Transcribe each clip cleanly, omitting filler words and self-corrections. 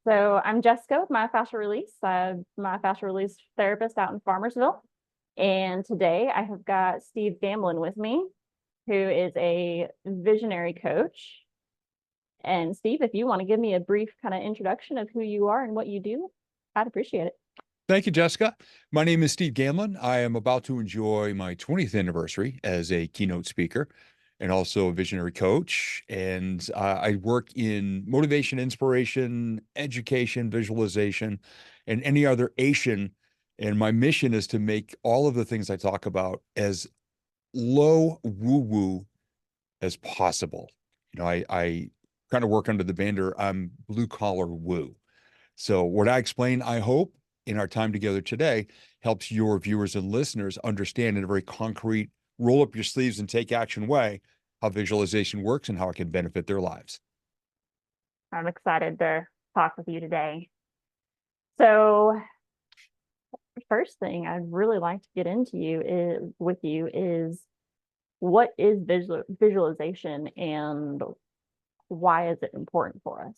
So I'm Jessica with Myofascial Release. I'm a myofascial release therapist out in Farmersville. And today I have got Steve Gamlin with me, who is a visionary coach. And Steve, if you want to give me a brief kind of introduction of who you are and what you do, I'd appreciate it. Thank you, Jessica. My name is Steve Gamlin. I am about to enjoy my 20th anniversary as a keynote speaker and also a visionary coach. And I work in motivation, inspiration, education, visualization, and any other Asian. And my mission is to make all of the things I talk about as low woo-woo as possible. I kind of work under the banner, I'm blue collar woo. So what I explain, I hope, in our time together today, helps your viewers and listeners understand in a very concrete, roll up your sleeves and take action way how visualization works and how it can benefit their lives. I'm excited to talk with you today. So the first thing I'd really like to get into is what is visualization and why is it important for us?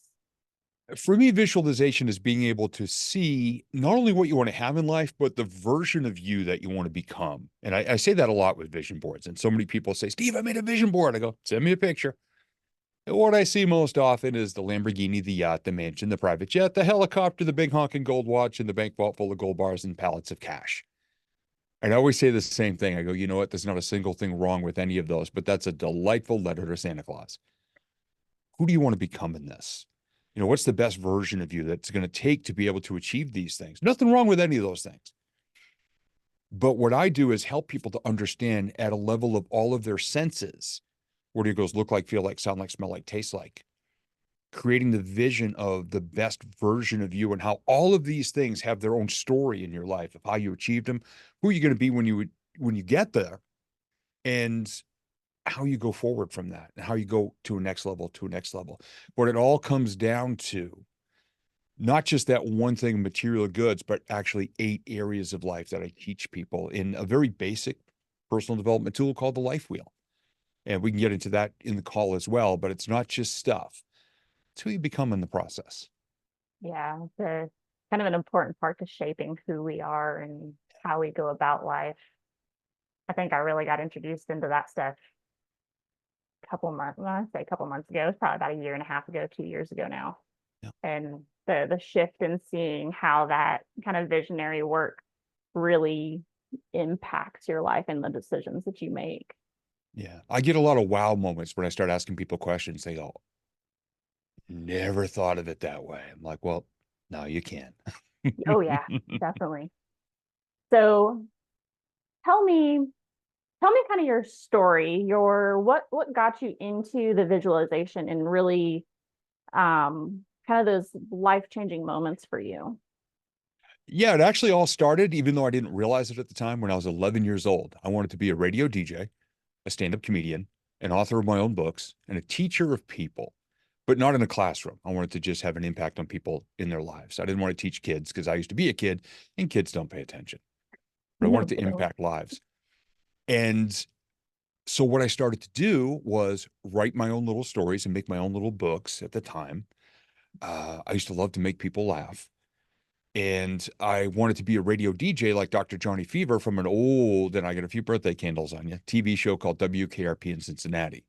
For me, visualization is being able to see not only what you want to have in life, but the version of you that you want to become. And I say that a lot with vision boards. And so many people say, Steve, I made a vision board. I go, send me a picture. And what I see most often is the Lamborghini, the yacht, the mansion, the private jet, the helicopter, the big honking gold watch, and the bank vault full of gold bars and pallets of cash. And I always say the same thing. I go, you know what? There's not a single thing wrong with any of those, but that's a delightful letter to Santa Claus. Who do you want to become in this? What's the best version of you that's going to take to be able to achieve these things? Nothing wrong with any of those things. But what I do is help people to understand at a level of all of their senses, what do goes look like, feel like, sound like, smell like, taste like, creating the vision of the best version of you and how all of these things have their own story in your life of how you achieved them, who you're going to be when you get there, and how you go forward from that and how you go to a next level, But it all comes down to not just that one thing, material goods, but actually 8 areas of life that I teach people in a very basic personal development tool called the Life Wheel. And we can get into that in the call as well, but it's not just stuff. It's who you become in the process. Yeah, it's a kind of an important part to shaping who we are and how we go about life. I think I really got introduced into that stuff a couple months, well, I'd say a couple months ago. It's probably about a year and a half ago, 2 years ago now. Yeah. And the shift in seeing how that kind of visionary work really impacts your life and the decisions that you make. Yeah. I get a lot of wow moments when I start asking people questions. They go, never thought of it that way. I'm like, well, no, you can. Oh yeah, definitely. So tell me kind of your story, what got you into the visualization and really kind of those life-changing moments for you. Yeah, it actually all started, even though I didn't realize it at the time, when I was 11 years old. I wanted to be a radio DJ, a stand-up comedian, an author of my own books, and a teacher of people, but not in a classroom. I wanted to just have an impact on people in their lives. I didn't want to teach kids because I used to be a kid and kids don't pay attention. But I No, wanted to totally. impact lives. And so what I started to do was write my own little stories and make my own little books at the time. I used to love to make people laugh. And I wanted to be a radio DJ like Dr. Johnny Fever from an old, and I got a few birthday candles on you, TV show called WKRP in Cincinnati.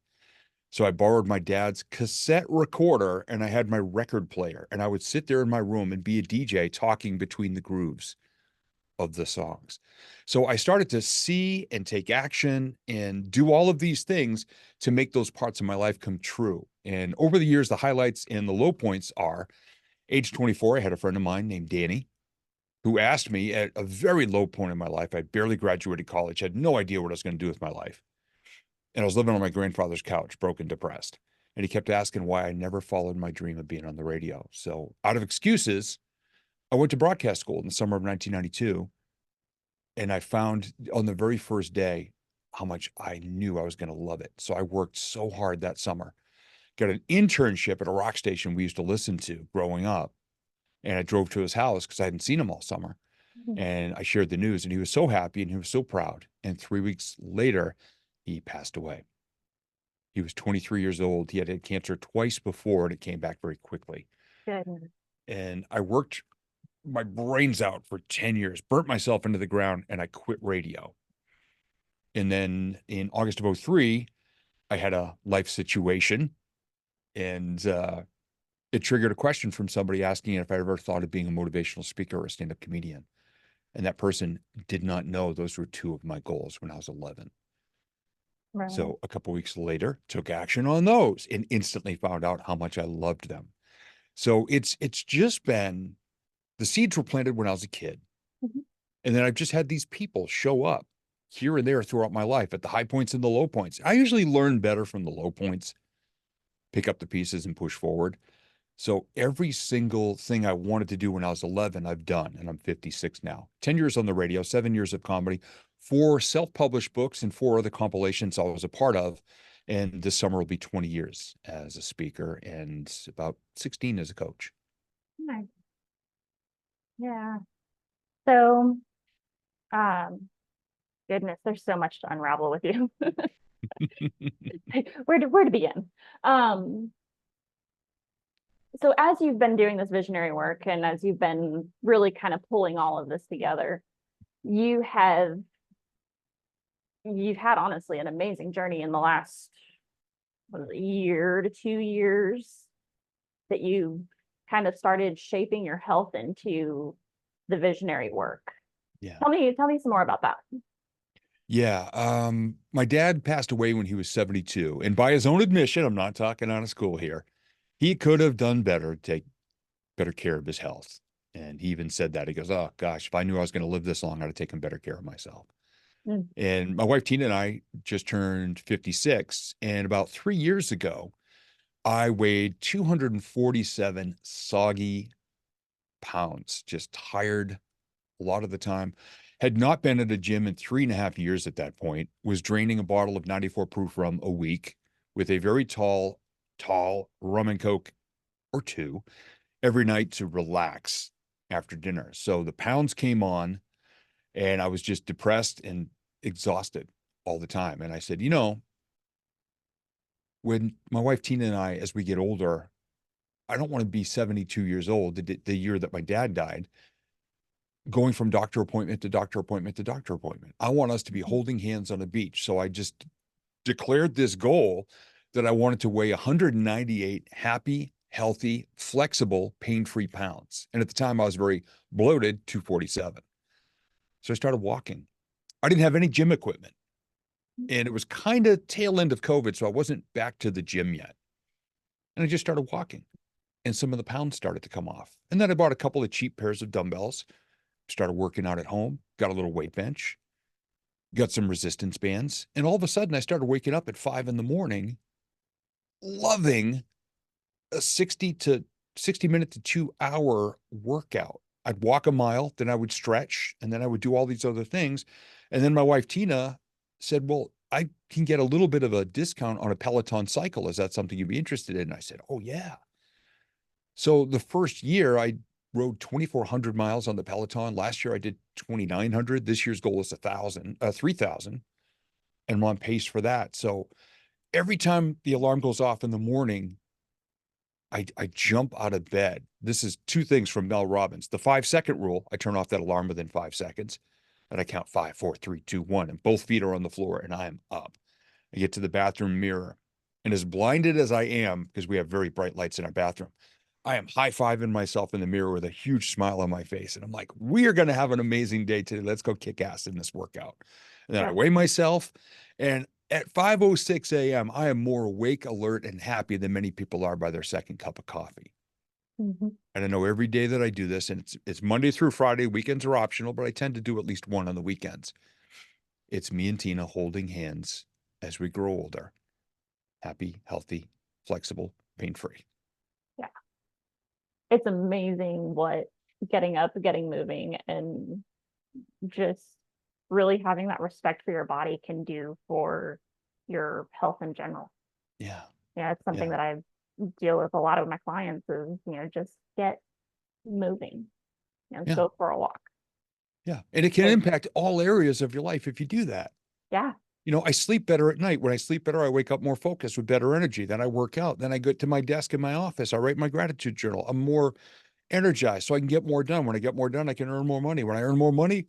So I borrowed my dad's cassette recorder and I had my record player. And I would sit there in my room and be a DJ talking between the grooves of the songs. So I started to see and take action and do all of these things to make those parts of my life come true. And over the years, the highlights and the low points are age 24, I had a friend of mine named Danny who asked me at a very low point in my life. I barely graduated college, had no idea what I was going to do with my life. And I was living on my grandfather's couch, broken, depressed. And he kept asking why I never followed my dream of being on the radio. So out of excuses, I went to broadcast school in the summer of 1992. And I found on the very first day how much I knew I was going to love it. So I worked so hard that summer, got an internship at a rock station we used to listen to growing up. And I drove to his house because I hadn't seen him all summer. And I shared the news and he was so happy and he was so proud. And 3 weeks later, he passed away. He was 23 years old. He had had cancer twice before and it came back very quickly. Good. and I worked my brains out for 10 years, burnt myself into the ground, and I quit radio. And then in August of '03, I had a life situation, and it triggered a question from somebody asking if I ever thought of being a motivational speaker or a stand-up comedian. And that person did not know those were two of my goals when I was 11. Right. So a couple weeks later, took action on those and instantly found out how much I loved them. So it's just been, the seeds were planted when I was a kid. Mhm. And then I've just had these people show up here and there throughout my life at the high points and the low points. I usually learn better from the low points, pick up the pieces and push forward. So every single thing I wanted to do when I was 11, I've done, and I'm 56 now. 10 years on the radio, 7 years of comedy, 4 self-published books, and 4 other compilations I was a part of. And this summer will be 20 years as a speaker and about 16 as a coach. Nice. Yeah. So, goodness, there's so much to unravel with you. Where to begin? Um, so as you've been doing this visionary work and as you've been really kind of pulling all of this together, you have you've had honestly an amazing journey in the last year to 2 years that you kind of started shaping your health into the visionary work. Yeah. Tell me some more about that. Yeah. My dad passed away when he was 72. And by his own admission, I'm not talking out of school here, he could have done better to take better care of his health. And he even said that. He goes, "Oh gosh, if I knew I was going to live this long, I'd have taken better care of myself." Mm. And my wife Tina and I just turned 56. And about 3 years ago, I weighed 247 soggy pounds, just tired a lot of the time. Had not been at a gym in 3.5 years at that point, was draining a bottle of 94 proof rum a week with a very tall rum and Coke or two every night to relax after dinner. So the pounds came on and I was just depressed and exhausted all the time. And I said, when my wife Tina and I, as we get older, I don't want to be 72 years old, the year that my dad died, going from doctor appointment to doctor appointment to doctor appointment. I want us to be holding hands on a beach. So I just declared this goal that I wanted to weigh 198 happy, healthy, flexible, pain-free pounds. And at the time I was very bloated, 247. So I started walking. I didn't have any gym equipment. And it was kind of tail end of COVID, so I wasn't back to the gym yet. And I just started walking. And some of the pounds started to come off. And then I bought a couple of cheap pairs of dumbbells, started working out at home, got a little weight bench, got some resistance bands. And all of a sudden, I started waking up at 5 in the morning, loving a 60 minute to 2 hour workout. I'd walk a mile, then I would stretch, and then I would do all these other things. And then my wife, Tina, said, "Well, I can get a little bit of a discount on a Peloton cycle. Is that something you'd be interested in?" And I said, "Oh, yeah." So the first year I rode 2,400 miles on the Peloton. Last year I did 2,900. This year's goal is 3,000, and I'm on pace for that. So every time the alarm goes off in the morning, I jump out of bed. This is 2 things from Mel Robbins. The 5-second rule, I turn off that alarm within 5 seconds, and I count 5, 4, 3, 2, 1, and both feet are on the floor, and I am up. I get to the bathroom mirror, and as blinded as I am, because we have very bright lights in our bathroom, I am high-fiving myself in the mirror with a huge smile on my face. And I'm like, we are going to have an amazing day today. Let's go kick ass in this workout. And then I Yeah. weigh myself. And at 5:06 a.m., I am more awake, alert, and happy than many people are by their second cup of coffee. Mm-hmm. And I know every day that I do this, and it's Monday through Friday. Weekends are optional, but I tend to do at least one on the weekends. It's me and Tina holding hands as we grow older. Happy, healthy, flexible, pain-free. Yeah. It's amazing what getting up, getting moving, and just really having that respect for your body can do for your health in general. Yeah. Yeah, it's something Yeah. that I deal with a lot of my clients is, just get moving, Yeah. go for a walk. Yeah. And it can impact all areas of your life if you do that. Yeah. I sleep better at night. When I sleep better, I wake up more focused with better energy. Then I work out. Then I go to my desk in my office. I write my gratitude journal. I'm more energized so I can get more done. When I get more done, I can earn more money. When I earn more money,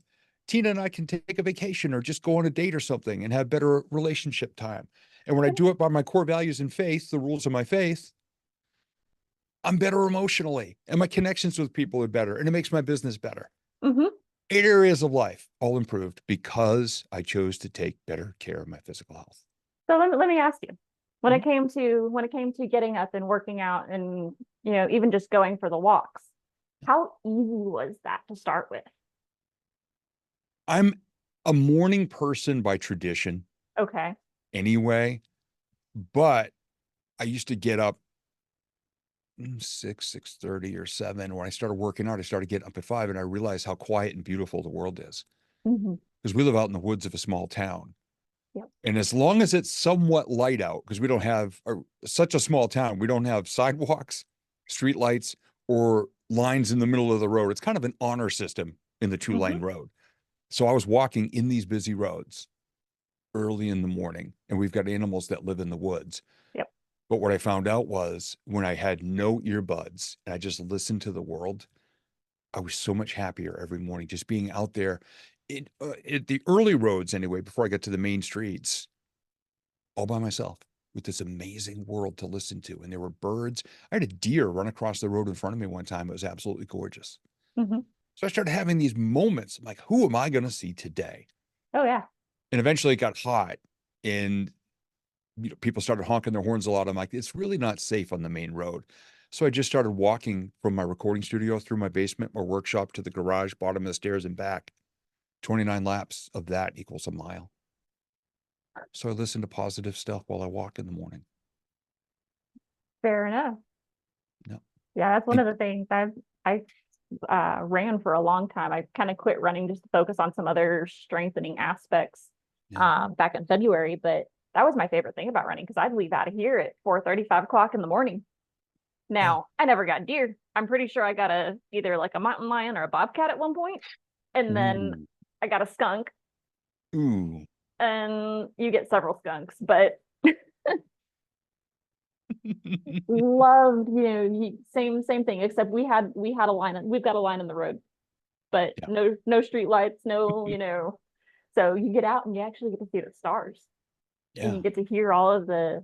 Tina and I can take a vacation or just go on a date or something and have better relationship time. And when I do it by my core values and faith, the rules of my faith, I'm better emotionally and my connections with people are better and it makes my business better. Mm-hmm. 8 areas of life all improved because I chose to take better care of my physical health. So let me ask you, when Mhm. it came to getting up and working out and even just going for the walks, how easy was that to start with? I'm a morning person by tradition Okay. anyway, but I used to get up 6:30 or 7. When I started working out, I started getting up at 5 and I realized how quiet and beautiful the world is. Mm-hmm. Because we live out in the woods of a small town. Yep. And as long as it's somewhat light out, because we don't have such a small town, we don't have sidewalks, street lights, or lines in the middle of the road. It's kind of an honor system in the two-lane Mm-hmm. road. So I was walking in these busy roads early in the morning, and we've got animals that live in the woods. Yep. But what I found out was when I had no earbuds and I just listened to the world, I was so much happier every morning just being out there at the early roads anyway, before I got to the main streets, all by myself with this amazing world to listen to. And there were birds. I had a deer run across the road in front of me one time. It was absolutely gorgeous. Mm-hmm. So I started having these moments. I'm like, who am I going to see today? Oh yeah. And eventually it got hot and people started honking their horns a lot. I'm like, it's really not safe on the main road. So I just started walking from my recording studio through my basement, my workshop to the garage, bottom of the stairs and back. 29 laps of that equals a mile. So I listen to positive stuff while I walk in the morning. Fair enough. No. Yeah, that's one And of the things I ran for a long time. I kind of quit running just to focus on some other strengthening aspects yeah. back in February. But that was my favorite thing about running because I'd leave out of here at 4:30, 5 o'clock in the morning. Yeah. Now, I never got deer. I'm pretty sure I got either like a mountain lion or a bobcat at one point, and then Ooh. I got a skunk, Ooh. and you get several skunks, but loved, same thing, except we had a line, we've got a line in the road, but Yeah. no street lights, no. So you get out and you actually get to see the stars, and Yeah. you get to hear all of the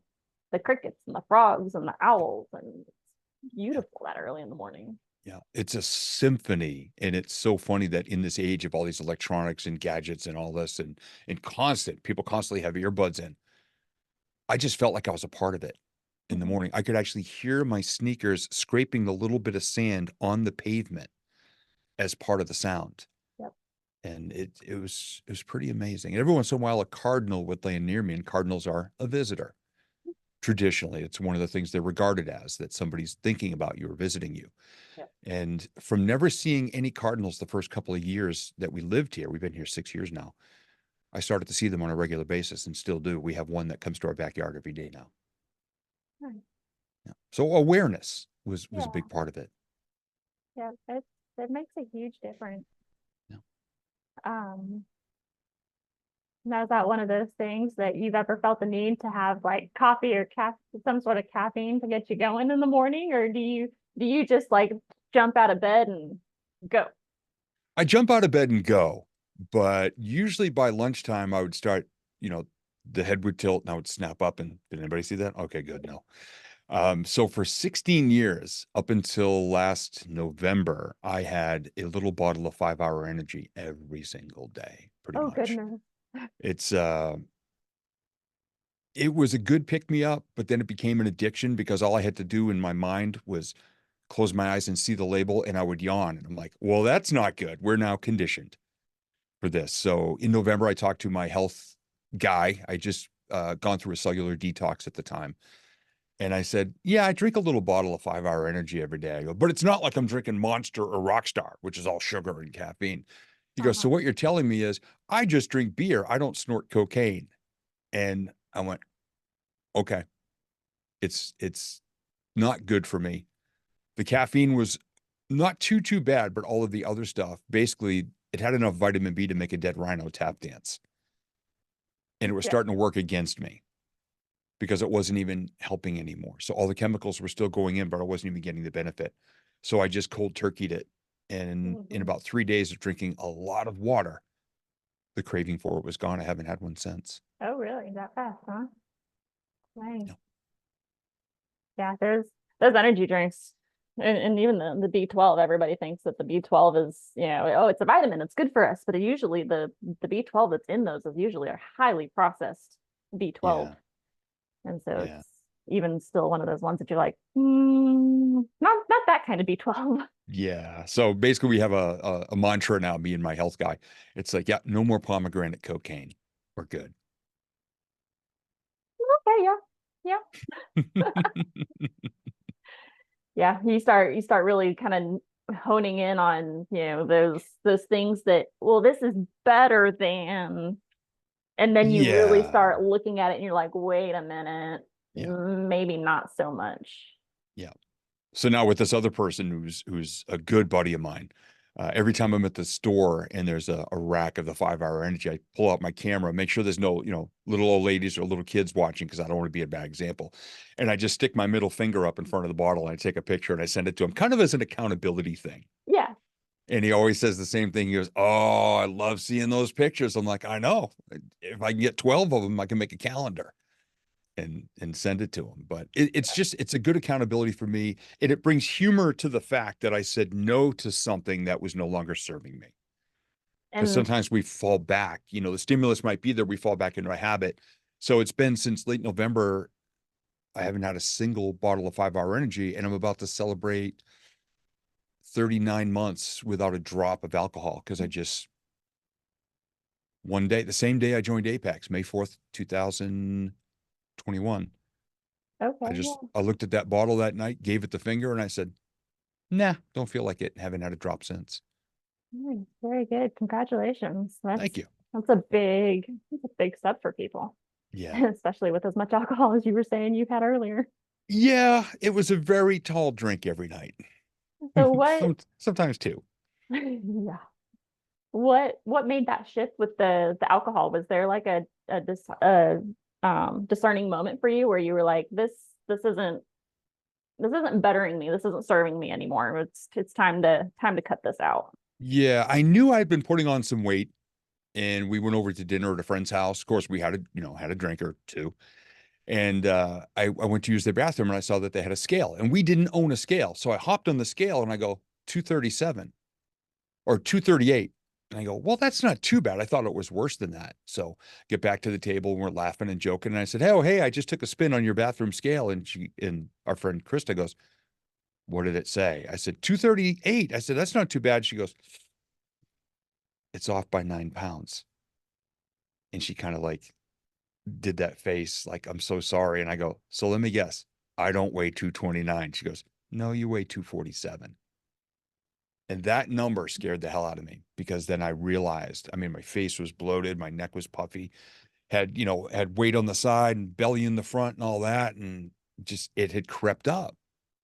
crickets and the frogs and the owls, and it's Yeah. beautiful that early in the morning. Yeah. It's a symphony. And it's so funny that in this age of all these electronics and gadgets and all this and people constantly have earbuds in. I just felt like I was a part of it in the Mhm. morning. I could actually hear my sneakers scraping the little bit of sand on the pavement as part of the sound. Yep. And it was pretty amazing. And every once in a while, a cardinal would land near me, and cardinals are a visitor. Traditionally, it's one of the things they're regarded as, that somebody's thinking about you or visiting you. Yep. And from never seeing any cardinals the first couple of years that we lived here, we've been here 6 years now, I started to see them on a regular basis and still do. We have one that comes to our backyard every day now. Nice. Yeah. So awareness was a Yeah. big part of it. Yeah, it makes a huge difference. Yeah. Um, now is that one of those things that you've ever felt the need to have like coffee or some sort of caffeine to get you going in the morning, or do you just like jump out of bed and go? I jump out of bed and go, but usually by lunchtime, I would start, you know, the head would tilt and I would snap up. And did anybody see that? Okay, good. No. So for 16 years, up until last November, I had a little bottle of 5 Hour Energy every single day, pretty Oh much. goodness. It's it was a good pick me up, but then it became an addiction because all I had to do in my mind was close my eyes and see the label and I would yawn. And I'm like, well, that's not good. We're now conditioned for this. So in November, I talked to my health guy. I just gone through a cellular detox at the time. And I said, yeah, I drink a little bottle of 5 Hour Energy every day. I go, but it's not like I'm drinking Monster or Rockstar, which is all sugar and caffeine. He goes, so Uh-huh. what you're telling me is I just drink beer. I don't snort cocaine. And I went, okay, it's not good for me. The caffeine was not too bad, but all of the other stuff, basically, it had enough vitamin B to make a dead rhino tap dance. And it was Yeah. starting to work against me because it wasn't even helping anymore. So all the chemicals were still going in, but I wasn't even getting the benefit. So I just cold turkeyed it. And in Mhm. about 3 days of drinking a lot of water, the craving for it was gone. I haven't had one since. Oh, really? That fast, huh? Nice. Yeah. Yeah, there's those energy drinks. And even the B12, everybody thinks that the B12 is, oh, it's a vitamin, it's good for us. But usually the B12 that's in those is usually a highly processed B12. Yeah. And so Yeah. it's even still one of those ones that you're like, not that kind of B12. Yeah. So basically we have a mantra now, me and my health guy. It's like, yeah, no more pomegranate cocaine. We're good. Okay, yeah. Yeah. Yeah. You start really kind of honing in on, those things that, well, this is better than, and then you really Yeah. start looking at it and you're like, wait a minute, Yeah. maybe not so much. Yeah. So now with this other person who's a good buddy of mine, every time I'm at the store and there's a rack of the 5 Hour Energy, I pull out my camera, make sure there's no, little old ladies or little kids watching because I don't want to be a bad example. And I just stick my middle finger up in front of the bottle and I take a picture and I send it to him kind of as an accountability thing. Yeah. And he always says the same thing. He goes, "Oh, I love seeing those pictures." I'm like, "I know. If I can get 12 of them, I can make a calendar and send it to him." But it's a good accountability for me. And it brings humor to the fact that I said no to something that was no longer serving me. Because And sometimes we fall back, the stimulus might be there, we fall back into a habit. So it's been since late November, I haven't had a single bottle of 5 Hour Energy, and I'm about to celebrate 39 months without a drop of alcohol because I just one day, the same day I joined Apex, May 4th, 2021. okay, yeah. I looked at that bottle that night, gave it the finger, and I said, nah, don't feel like it. Haven't had a drop since. Nice. Very good. Congratulations. Thank you. That's a big step for people, Yeah. especially with as much alcohol as you were saying you've had earlier. Yeah. It was a very tall drink every night. So what, Sometimes two. yeah, what made that shift with the alcohol? Was there like a discerning moment for you where you were like, this isn't this isn't bettering me. This isn't serving me anymore. It's time to cut this out. Yeah. I knew I'd been putting on some weight and we went over to dinner at a friend's house. Of course, we had a drink or two. And I went to use their bathroom and I saw that they had a scale and we didn't own a scale. So I hopped on the scale and I go 237 or 238. And I go, well, that's not too bad. I thought it was worse than that. So get back to the table and we're laughing and joking. And I said, hey, I just took a spin on your bathroom scale. And our friend Krista goes, what did it say? I said, 238. I said, that's not too bad. She goes, it's off by 9 pounds. And she kind of like did that face like, I'm so sorry. And I go, so let me guess. I don't weigh 229. She goes, no, you weigh 247. And that number scared the hell out of me because then I realized, I mean, my face was bloated, my neck was puffy, had weight on the side and belly in the front and all that. And just, it had crept up.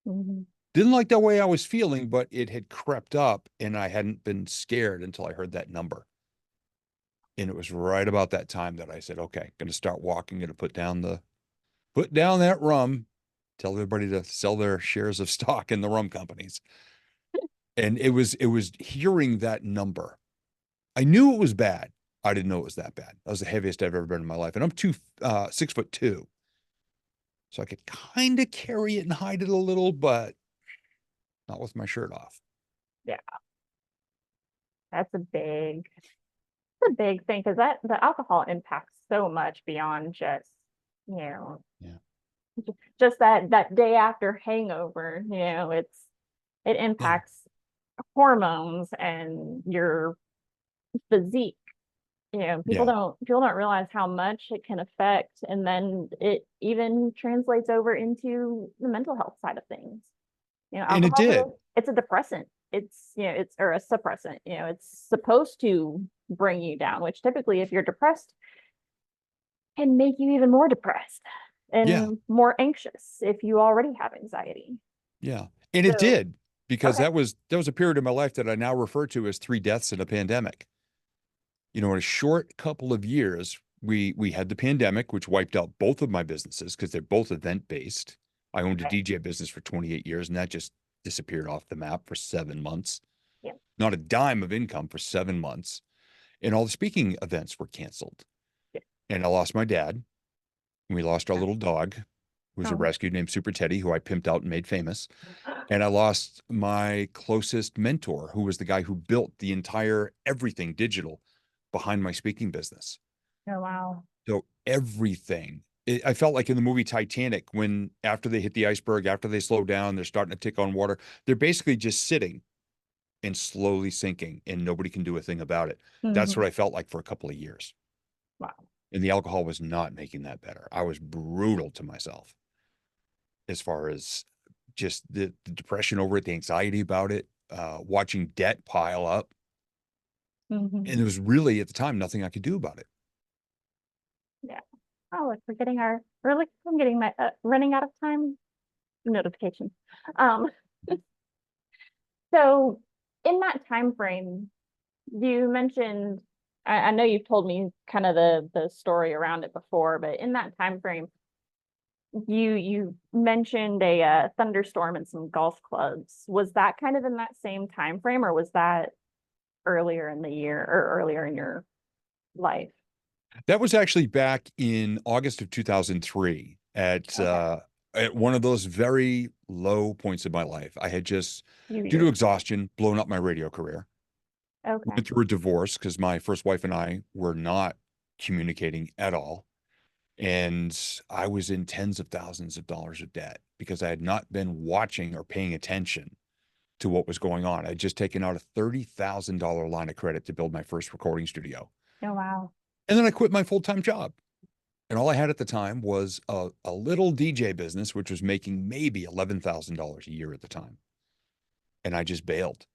Mhm. Didn't like the way I was feeling, but it had crept up and I hadn't been scared until I heard that number. And it was right about that time that I said, okay, going to start walking, going to put down that rum, tell everybody to sell their shares of stock in the rum companies. And it was hearing that number. I knew it was bad. I didn't know it was that bad. That was the heaviest I've ever been in my life. And I'm 6'2". So I could kind of carry it and hide it a little, but not with my shirt off. Yeah, that's a big thing because that the alcohol impacts so much beyond just, you know, Yeah. just that day after hangover. It Yeah. impacts hormones and your physique. People Yeah. don't realize how much it can affect, and then it even translates over into the mental health side of things. And it did. It's a depressant. It's or a suppressant. It's supposed to bring you down, which typically, if you're depressed, can make you even more depressed Yeah. and more anxious if you already have anxiety. Yeah. And it So, did because okay. that was a period of my life that I now refer to as 3 deaths in a pandemic. In a short couple of years, we had the pandemic, which wiped out both of my businesses because they're both event based. I owned a Okay. DJ business for 28 years, and that just disappeared off the map for 7 months. Yeah. Not a dime of income for 7 months. And all the speaking events were canceled. Yeah. And I lost my dad. And we lost our little dog, who was a Oh. rescue named Super Teddy, who I pimped out and made famous. And I lost my closest mentor, who was the guy who built the entire everything digital behind my speaking business. Oh, wow. So everything, I felt like in the movie Titanic, when after they hit the iceberg, after they slow down, they're starting to tick on water. They're basically just sitting and slowly sinking, and nobody can do a thing about it. That's what Mhm. I felt like for a couple of years. Wow. And the alcohol was not making that better. I was brutal to myself as far as just the depression over it, the anxiety about it, watching debt pile up. And Mhm. there was really, at the time, nothing I could do about it. Yeah. Oh, look, I'm getting my running out of time notification. Um, so in that time frame, you mentioned, I know you've told me kind of the story around it before, but in that time frame, you mentioned a thunderstorm and some golf clubs. Was that kind of in that same time frame, or was that earlier in the year or earlier in your life? That was actually back in August of 2003 Okay. at one of those very low points in my life. I had just, due to You exhaustion, blown up my radio career. okay. Went through a divorce because my first wife and I were not communicating at all. And I was in tens of thousands of dollars of debt because I had not been watching or paying attention to what was going on. I'd just taken out a $30,000 line of credit to build my first recording studio. Oh, wow. And then I quit my full-time job. And all I had at the time was a little DJ business, which was making maybe $11,000 a year at the time. And I just bailed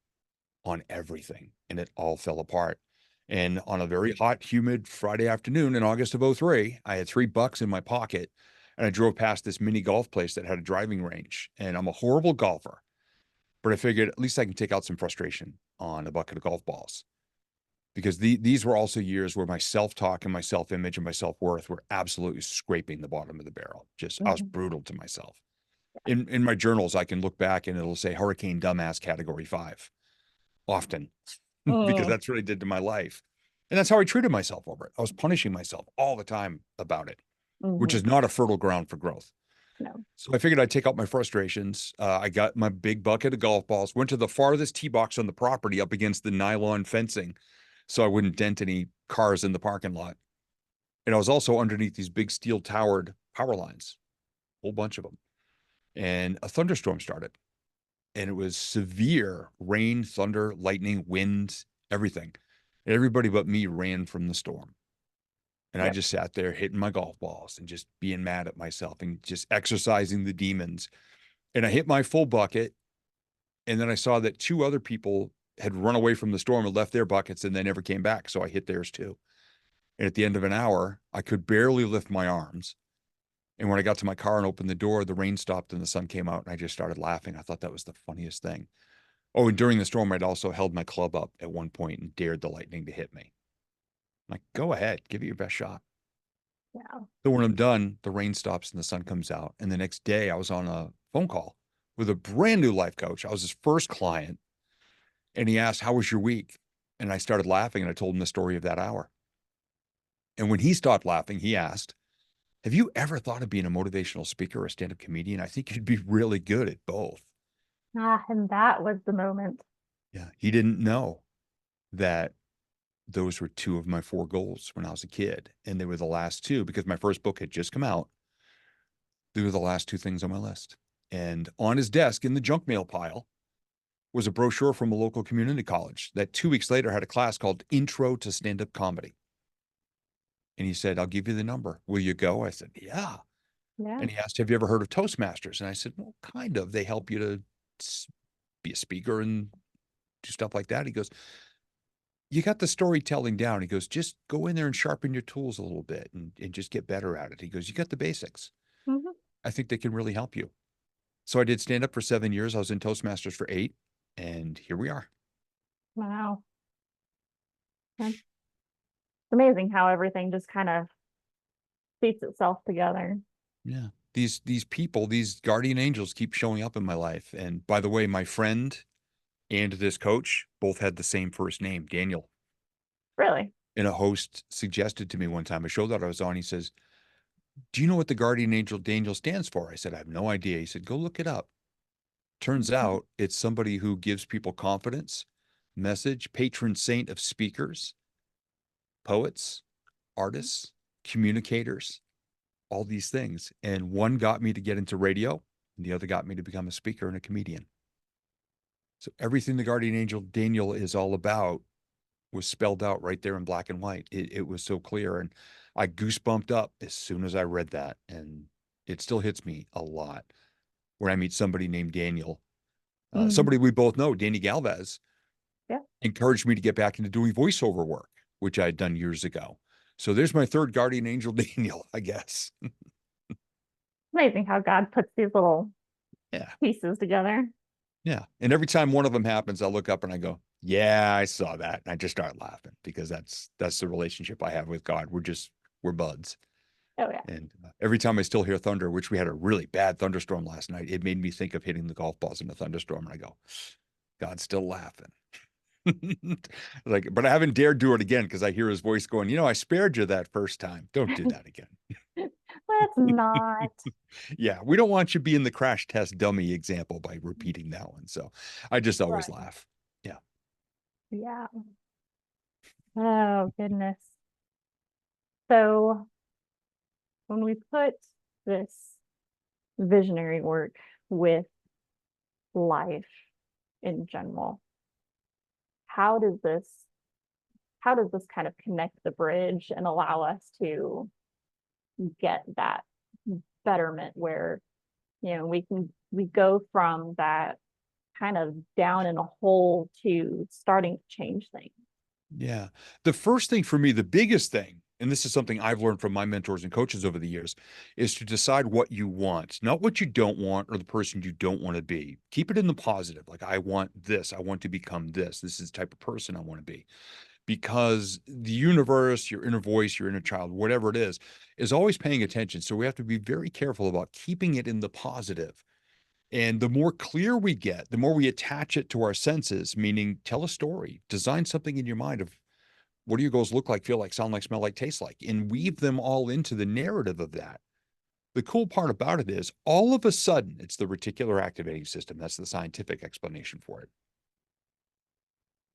on everything and it all fell apart. And on a very hot, humid Friday afternoon in August of '03, I had $3 in my pocket and I drove past this mini golf place that had a driving range. And I'm a horrible golfer, but I figured at least I can take out some frustration on a bucket of golf balls because these were also years where my self-talk and my self-image and my self-worth were absolutely scraping the bottom of the barrel. Just I was Mhm. brutal to myself. In my journals, I can look back and it'll say Hurricane Dumbass Category 5 often because Mm, that's what I did to my life. And that's how I treated myself over it. I was punishing myself all the time about it, which mhm. is not a fertile ground for growth. No. So I figured I'd take out my frustrations. I got my big bucket of golf balls, went to the farthest tee box on the property up against the nylon fencing so I wouldn't dent any cars in the parking lot. And I was also underneath these big steel towered power lines, a whole bunch of them. And a thunderstorm started. And it was severe rain, thunder, lightning, wind, everything. And everybody but me ran from the storm. And I Yep. just sat there hitting my golf balls and just being mad at myself and just exercising the demons. And I hit my full bucket. And then I saw that two other people had run away from the storm and left their buckets and they never came back. So I hit theirs too. And at the end of an hour, I could barely lift my arms. And when I got to my car and opened the door, the rain stopped and the sun came out and I just started laughing. I thought that was the funniest thing. Oh, and during the storm, I'd also held my club up at one point and dared the lightning to hit me. I'm like, go ahead, give it your best shot. Yeah. So when I'm done, the rain stops and the sun comes out. And the next day, I was on a phone call with a brand new life coach. I was his first client. And he asked, how was your week? And I started laughing and I told him the story of that hour. And when he stopped laughing, he asked, have you ever thought of being a motivational speaker or a stand up comedian? I think you'd be really good at both. Ah, and that was the moment. Yeah. He didn't know that those were two of my four goals when I was a kid. And they were the last two because my first book had just come out. They were the last two things on my list. And on his desk in the junk mail pile was a brochure from a local community college that 2 weeks later had a class called Intro to Stand Up Comedy. And he said, I'll give you the number. Will you go? I said, yeah. Yeah. And he asked, have you ever heard of Toastmasters? And I said, well, kind of. They help you to be a speaker and do stuff like that. He goes, you got the storytelling down. He goes, just go in there and sharpen your tools a little bit and just get better at it. He goes, you got the basics. Mhm. I think they can really help you. So I did stand up for 7 years. I was in Toastmasters for 8, and here we are. Wow. That's amazing how everything just kind of pieced itself together. Yeah. these people, these guardian angels keep showing up in my life. And by the way, my friend and this coach both had the same first name, Daniel. Really? And a host suggested to me one time, a show that I was on, he says, "Do you know what the guardian angel Daniel stands for?" I said, "I have no idea." He said, "Go look it up." Turns Mhm. out it's somebody who gives people confidence, message, patron saint of speakers, poets, artists, communicators, all these things. And one got me to get into radio, and the other got me to become a speaker and a comedian. So everything the guardian angel Daniel is all about was spelled out right there in black and white. It was so clear. And I goosebumped up as soon as I read that. And it still hits me a lot when I meet somebody named Daniel. Mhm. Somebody we both know, Danny Galvez, Yeah. encouraged me to get back into doing voiceover work, which I had done years ago. So there's my third guardian angel, Daniel, I guess. Amazing how God puts these little Yeah. pieces together. Yeah. And every time one of them happens, I look up and I go, yeah, I saw that. And I just start laughing because that's the relationship I have with God. We're buds. Oh yeah. And every time I still hear thunder, which we had a really bad thunderstorm last night, it made me think of hitting the golf balls in a thunderstorm. And I go, God's still laughing. Like, but I haven't dared do it again because I hear his voice going, I spared you that first time. Don't do that again. Let's not. Yeah, we don't want you being the crash test dummy example by repeating that one. So I just always Right. laugh. Yeah. Yeah. Oh goodness. So when we put this visionary work with life in general, how does this how does this kind of connect the bridge and allow us to get that betterment where we go from that kind of down in a hole to starting to change things. Yeah. The first thing for me, the biggest thing, and this is something I've learned from my mentors and coaches over the years, is to decide what you want, not what you don't want or the person you don't want to be. Keep it in the positive. Like, I want this. I want to become this. This is the type of person I want to be. Because the universe, your inner voice, your inner child, whatever it is always paying attention. So we have to be very careful about keeping it in the positive. And the more clear we get, the more we attach it to our senses, meaning tell a story, design something in your mind of what do your goals look like, feel like, sound like, smell like, taste like, and weave them all into the narrative of that. The cool part about it is all of a sudden, it's the reticular activating system. That's the scientific explanation for it.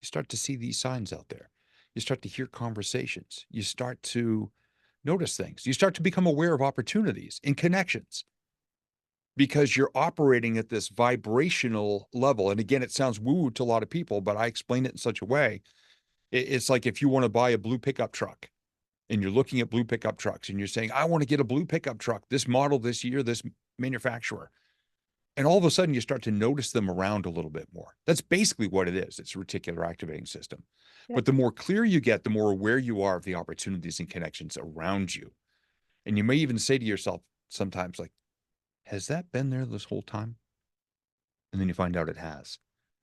You start to see these signs out there. You start to hear conversations. You start to notice things. You start to become aware of opportunities and connections because you're operating at this vibrational level. And again, it sounds woo to a lot of people, but I explain it in such a way. It's like if you want to buy a blue pickup truck and you're looking at blue pickup trucks and you're saying, I want to get a blue pickup truck, this model, this year, this manufacturer. And all of a sudden you start to notice them around a little bit more. That's basically what it is. It's a reticular activating system. Yep. But the more clear you get, the more aware you are of the opportunities and connections around you. And you may even say to yourself sometimes, like, has that been there this whole time? And then you find out it has.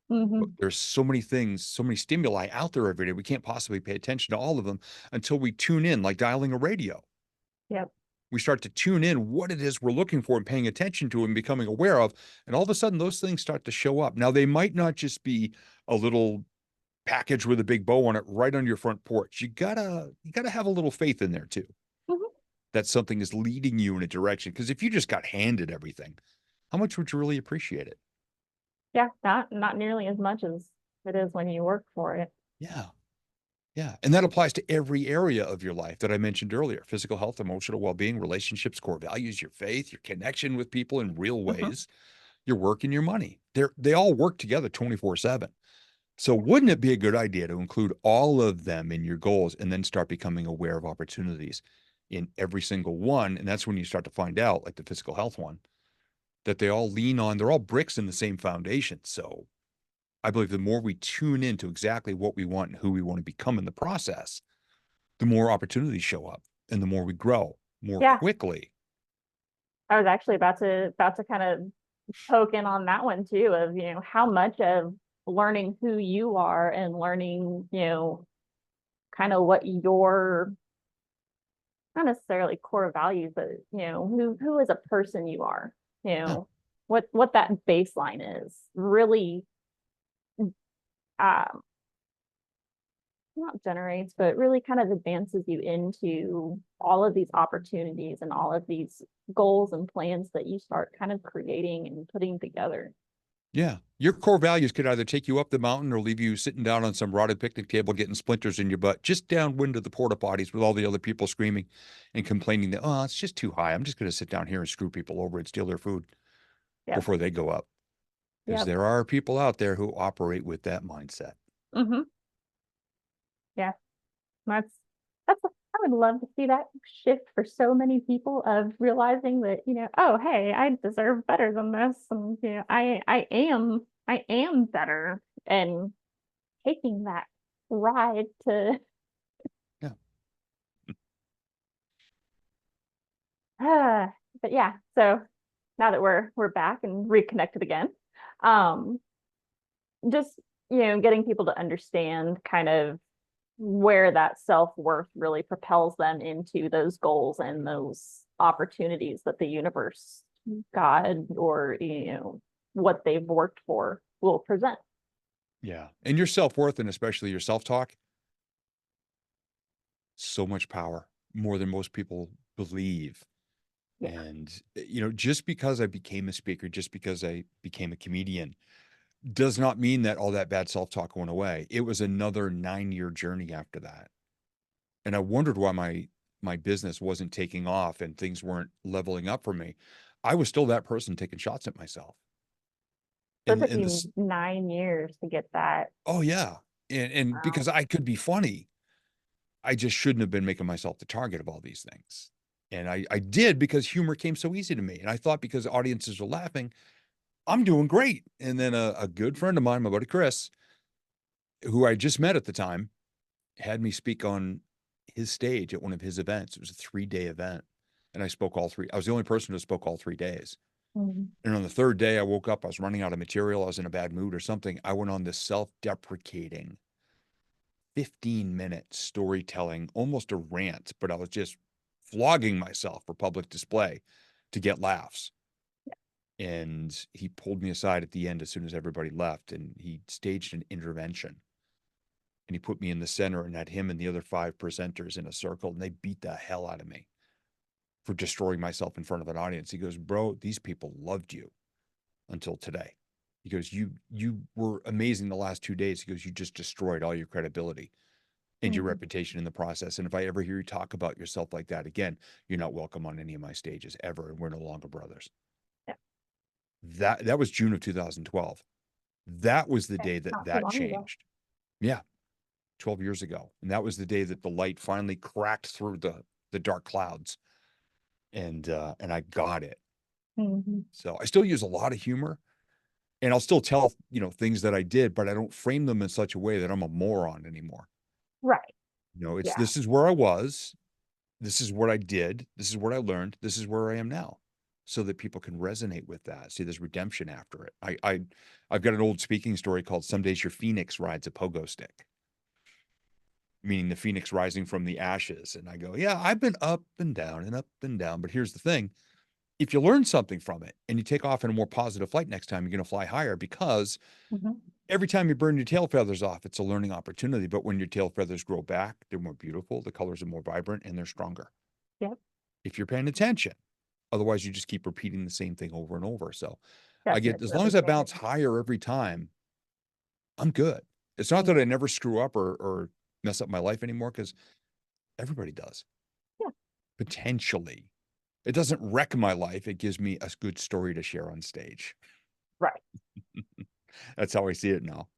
But Mm-hmm. there's so many things, so many stimuli out there every day. We can't possibly pay attention to all of them until we tune in, like dialing a radio. Yep. We start to tune in what it is we're looking for and paying attention to and becoming aware of. And all of a sudden, those things start to show up. Now, they might not just be a little package with a big bow on it right on your front porch. You gotta have a little faith in there too, Mm-hmm. that something is leading you in a direction. Because if you just got handed everything, how much would you really appreciate it? Yeah, not nearly as much as it is when you work for it. Yeah. Yeah. And that applies to every area of your life that I mentioned earlier: physical health, emotional well being, relationships, core values, your faith, your connection with people in real Mm-hmm. ways, your work and your money. They all work together 24/7. So wouldn't it be a good idea to include all of them in your goals and then start becoming aware of opportunities in every single one? And that's when you start to find out, like the physical health one, that they all lean on, they're all bricks in the same foundation. So I believe the more we tune into exactly what we want and who we want to become in the process, the more opportunities show up and the more we grow more Yeah, quickly. I was actually about to kind of poke in on that one too, of how much of learning who you are and learning kind of what your not necessarily core values, but who as a person you are, Yeah. what that baseline is really um not generates, but really kind of advances you into all of these opportunities and all of these goals and plans that you start kind of creating and putting together. Yeah. Your core values could either take you up the mountain or leave you sitting down on some rotted picnic table getting splinters in your butt, just downwind of the porta potties with all the other people screaming and complaining that, oh, it's just too high. I'm just going to sit down here and screw people over and steal their food Yeah. before they go up. Because Yeah. there are people out there who operate with that mindset. Mm-hmm. Yeah. That's I would love to see that shift for so many people of realizing that, oh, hey, I deserve better than this. And, I am better, and taking that ride to, Yeah. but yeah, so now that we're back and reconnected again, um, just, getting people to understand kind of where that self-worth really propels them into those goals and those opportunities that the universe, God, or what they've worked for will present. Yeah. And your self-worth and especially your self-talk, so much power, more than most people believe. Yeah. And, just because I became a speaker, just because I became a comedian, does not mean that all that bad self-talk went away. It was another 9-year journey after that. And I wondered why my business wasn't taking off and things weren't leveling up for me. I was still that person taking shots at myself. So it And took and this you 9 years to get that. oh yeah. And Wow. because I could be funny, I just shouldn't have been making myself the target of all these things. And I did because humor came so easy to me. And I thought because audiences are laughing, I'm doing great. And then a good friend of mine, my buddy Chris, who I just met at the time, had me speak on his stage at one of his events. It was a 3-day event. And I spoke all three. I was the only person who spoke all 3 days. Mhm. And on the third day, I woke up, I was running out of material. I was in a bad mood or something. I went on this self-deprecating 15-minute storytelling, almost a rant, but I was just flogging myself for public display to get laughs. And he pulled me aside at the end as soon as everybody left, and he staged an intervention. And he put me in the center and had him and the other 5 presenters in a circle, and they beat the hell out of me for destroying myself in front of an audience. He goes, bro, these people loved you until today. He goes, you were amazing the last 2 days. He goes, you just destroyed all your credibility and your Mhm. reputation in the process. And if I ever hear you talk about yourself like that again, you're not welcome on any of my stages ever. And we're no longer brothers. Yeah. That was June of 2012. That was the Okay. day that Not too that long ago. changed. Yeah, 12 years ago. And that was the day that the light finally cracked through the dark clouds and I got it. Mhm. So I still use a lot of humor and I'll still tell, things that I did, but I don't frame them in such a way that I'm a moron anymore. Right. It's Yeah. this is where I was. This is what I did. This is what I learned. This is where I am now. So that people can resonate with that. See, there's redemption after it. I've got an old speaking story called Some Days Your Phoenix Rides a Pogo Stick, meaning the phoenix rising from the ashes. And I go, yeah, I've been up and down and up and down. But here's the thing. If you learn something from it and you take off in a more positive flight next time, you're going to fly higher because Mhm. every time you burn your tail feathers off, it's a learning opportunity. But when your tail feathers grow back, they're more beautiful, the colors are more vibrant, and they're stronger. Yep. If you're paying attention. Otherwise, you just keep repeating the same thing over and over. So I get, Definition as of long as I insanity. bounce higher every time, I'm good. It's not Mm. that I never screw up or mess up my life anymore because everybody does Yeah. potentially. It doesn't wreck my life. It gives me a good story to share on stage. Right. That's how I see it now.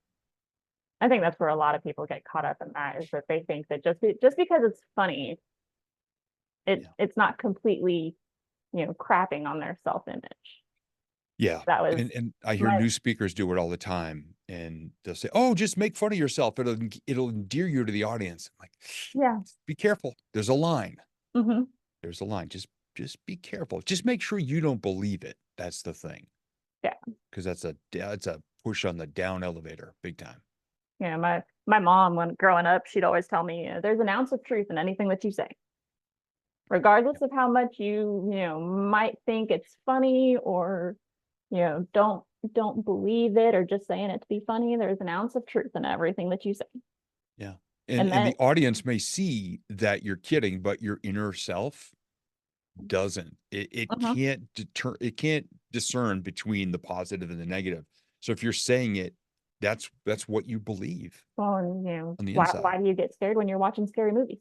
I think that's where a lot of people get caught up in that, is that they think that just because it's funny, Yeah. it's not completely, crapping on their self-image. Yeah. That was And I hear my new speakers do it all the time. And they'll say, oh, just make fun of yourself. It'll endear you to the audience. I'm like, yeah. be careful. There's a line. Hmm. There's a line. Just be careful. Just make sure you don't believe it. That's the thing. Yeah. Because that's a push on the down elevator, big time. My mom, when growing up, she'd always tell me, there's an ounce of truth in anything that you say. regardless of how much you might think it's funny or, don't believe it or just saying it to be funny, there's an ounce of truth in everything that you say. Yeah. And And that, the audience may see that you're kidding, but your inner self doesn't. It mhm. can't discern between the positive and the negative. So if you're saying it, that's what you believe Well, and on the why inside. do you get scared when you're watching scary movies?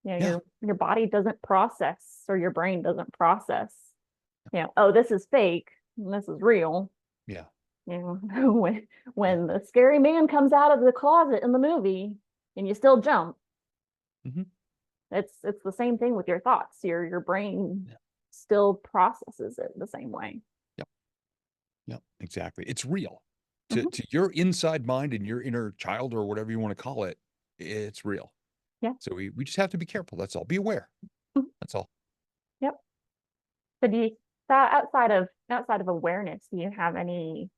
Yeah. Your body doesn't process, or your brain doesn't process, oh, this is fake, and this is real. Yeah. When Yeah. the scary man comes out of the closet in the movie and you still jump, Hmm. it's the same thing with your thoughts. Your brain Yeah. still processes it the same way. Yep. Yep. Exactly. It's real. To Hmm. to your inside mind and your inner child or whatever you want to call it, it's real. Yeah. So we just have to be careful. That's all. Be aware. Mhm. That's all. Yep. So do you that outside of awareness, do you have any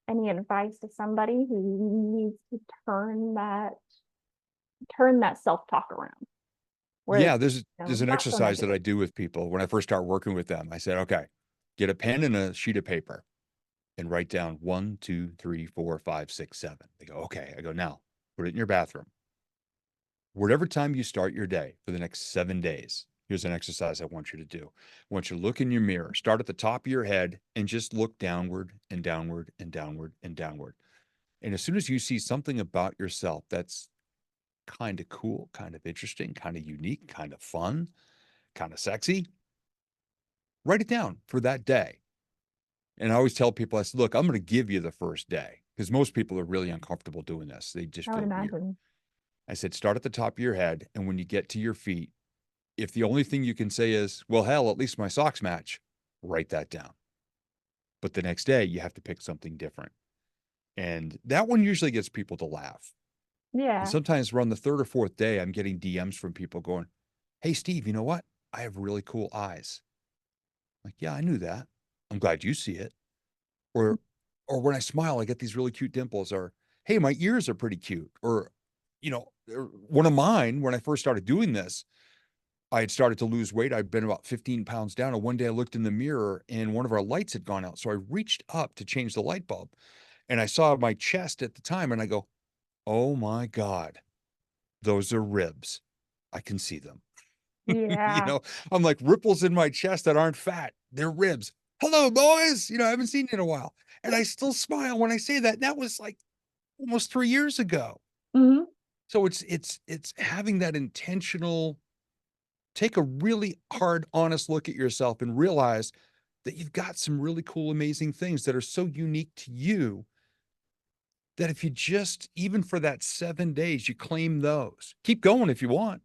advice to somebody who needs to turn that self-talk around? Where Yeah, it's there's an not so exercise that negative. I do with people when I first start working with them. I said, okay, get a pen and a sheet of paper and write down 1, 2, 3, 4, 5, 6, 7. They go, okay. I go, now put it in your bathroom. Whatever time you start your day for the next 7 days, here's an exercise I want you to do. I want you to look in your mirror, start at the top of your head and just look downward and downward and downward and downward. And as soon as you see something about yourself that's kind of cool, kind of interesting, kind of unique, kind of fun, kind of sexy, write it down for that day. And I always tell people, I said, look, I'm going to give you the first day because most people are really uncomfortable doing this. They just I would feel weird. imagine. I said, start at the top of your head. And when you get to your feet, if the only thing you can say is, well, hell, at least my socks match, write that down. But the next day, you have to pick something different. And that one usually gets people to laugh. And Yeah. sometimes around the third or fourth day, I'm getting DMs from people going, hey, Steve, you know what? I have really cool eyes. I'm like, yeah, I knew that. I'm glad you see it. Or when I smile, I get these really cute dimples. Or, hey, my ears are pretty cute. Or, one of mine, when I first started doing this, I had started to lose weight. I'd been about 15 pounds down. And one day I looked in the mirror and one of our lights had gone out. So I reached up to change the light bulb and I saw my chest at the time and I go, oh my God, those are ribs. I can see them. you Yeah. know, I'm like ripples in my chest that aren't fat. They're ribs. Hello, boys. I haven't seen you in a while. And I still smile when I say that. That was like almost 3 years ago. Hmm. So it's having that intentional, take a really hard, honest look at yourself and realize that you've got some really cool, amazing things that are so unique to you that if you just, even for that 7 days, you claim those, keep going if you want,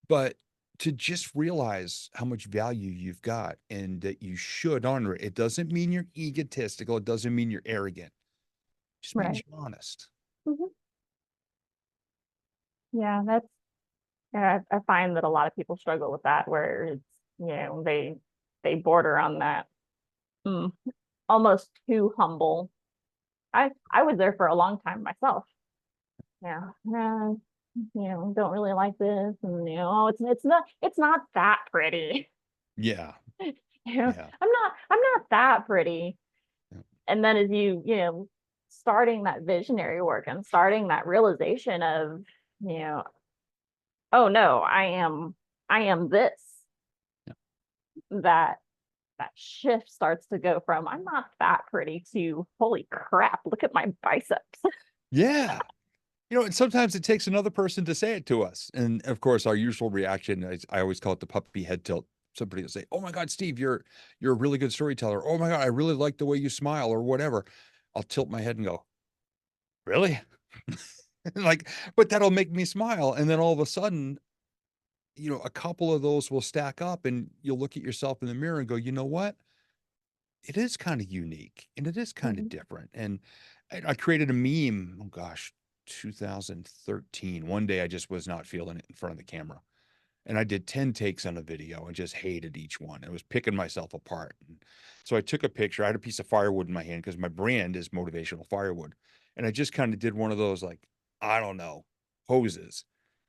but to just realize how much value you've got and that you should honor it. It doesn't mean you're egotistical. It doesn't mean you're arrogant. It just means Right. you're honest. Hmm. Yeah, yeah, I find that a lot of people struggle with that, where it's, they border on that, mm, almost too humble. I was there for a long time myself. Yeah. Don't really like this, and oh, it's not that pretty. Yeah. Yeah. I'm not that pretty. Yeah. And then as starting that visionary work and starting that realization of, you know, oh no, I am this, Yeah. that shift starts to go from I'm not that pretty to holy crap, look at my biceps. Yeah. And sometimes it takes another person to say it to us. And of course, our usual reaction is, I always call it the puppy head tilt. Somebody will say, oh my God, Steve, you're a really good storyteller. Oh my God, I really like the way you smile or whatever. I'll tilt my head and go, really? Like, but that'll make me smile. And then all of a sudden, a couple of those will stack up and you'll look at yourself in the mirror and go, you know what? It is kind of unique and it is kind of Mhm. different. And I created a meme, oh gosh, 2013. One day I just was not feeling it in front of the camera. And I did 10 takes on a video and just hated each one. I was picking myself apart. And so I took a picture. I had a piece of firewood in my hand because my brand is Motivational Firewood. And I just kind of did one of those, like, I don't know, poses.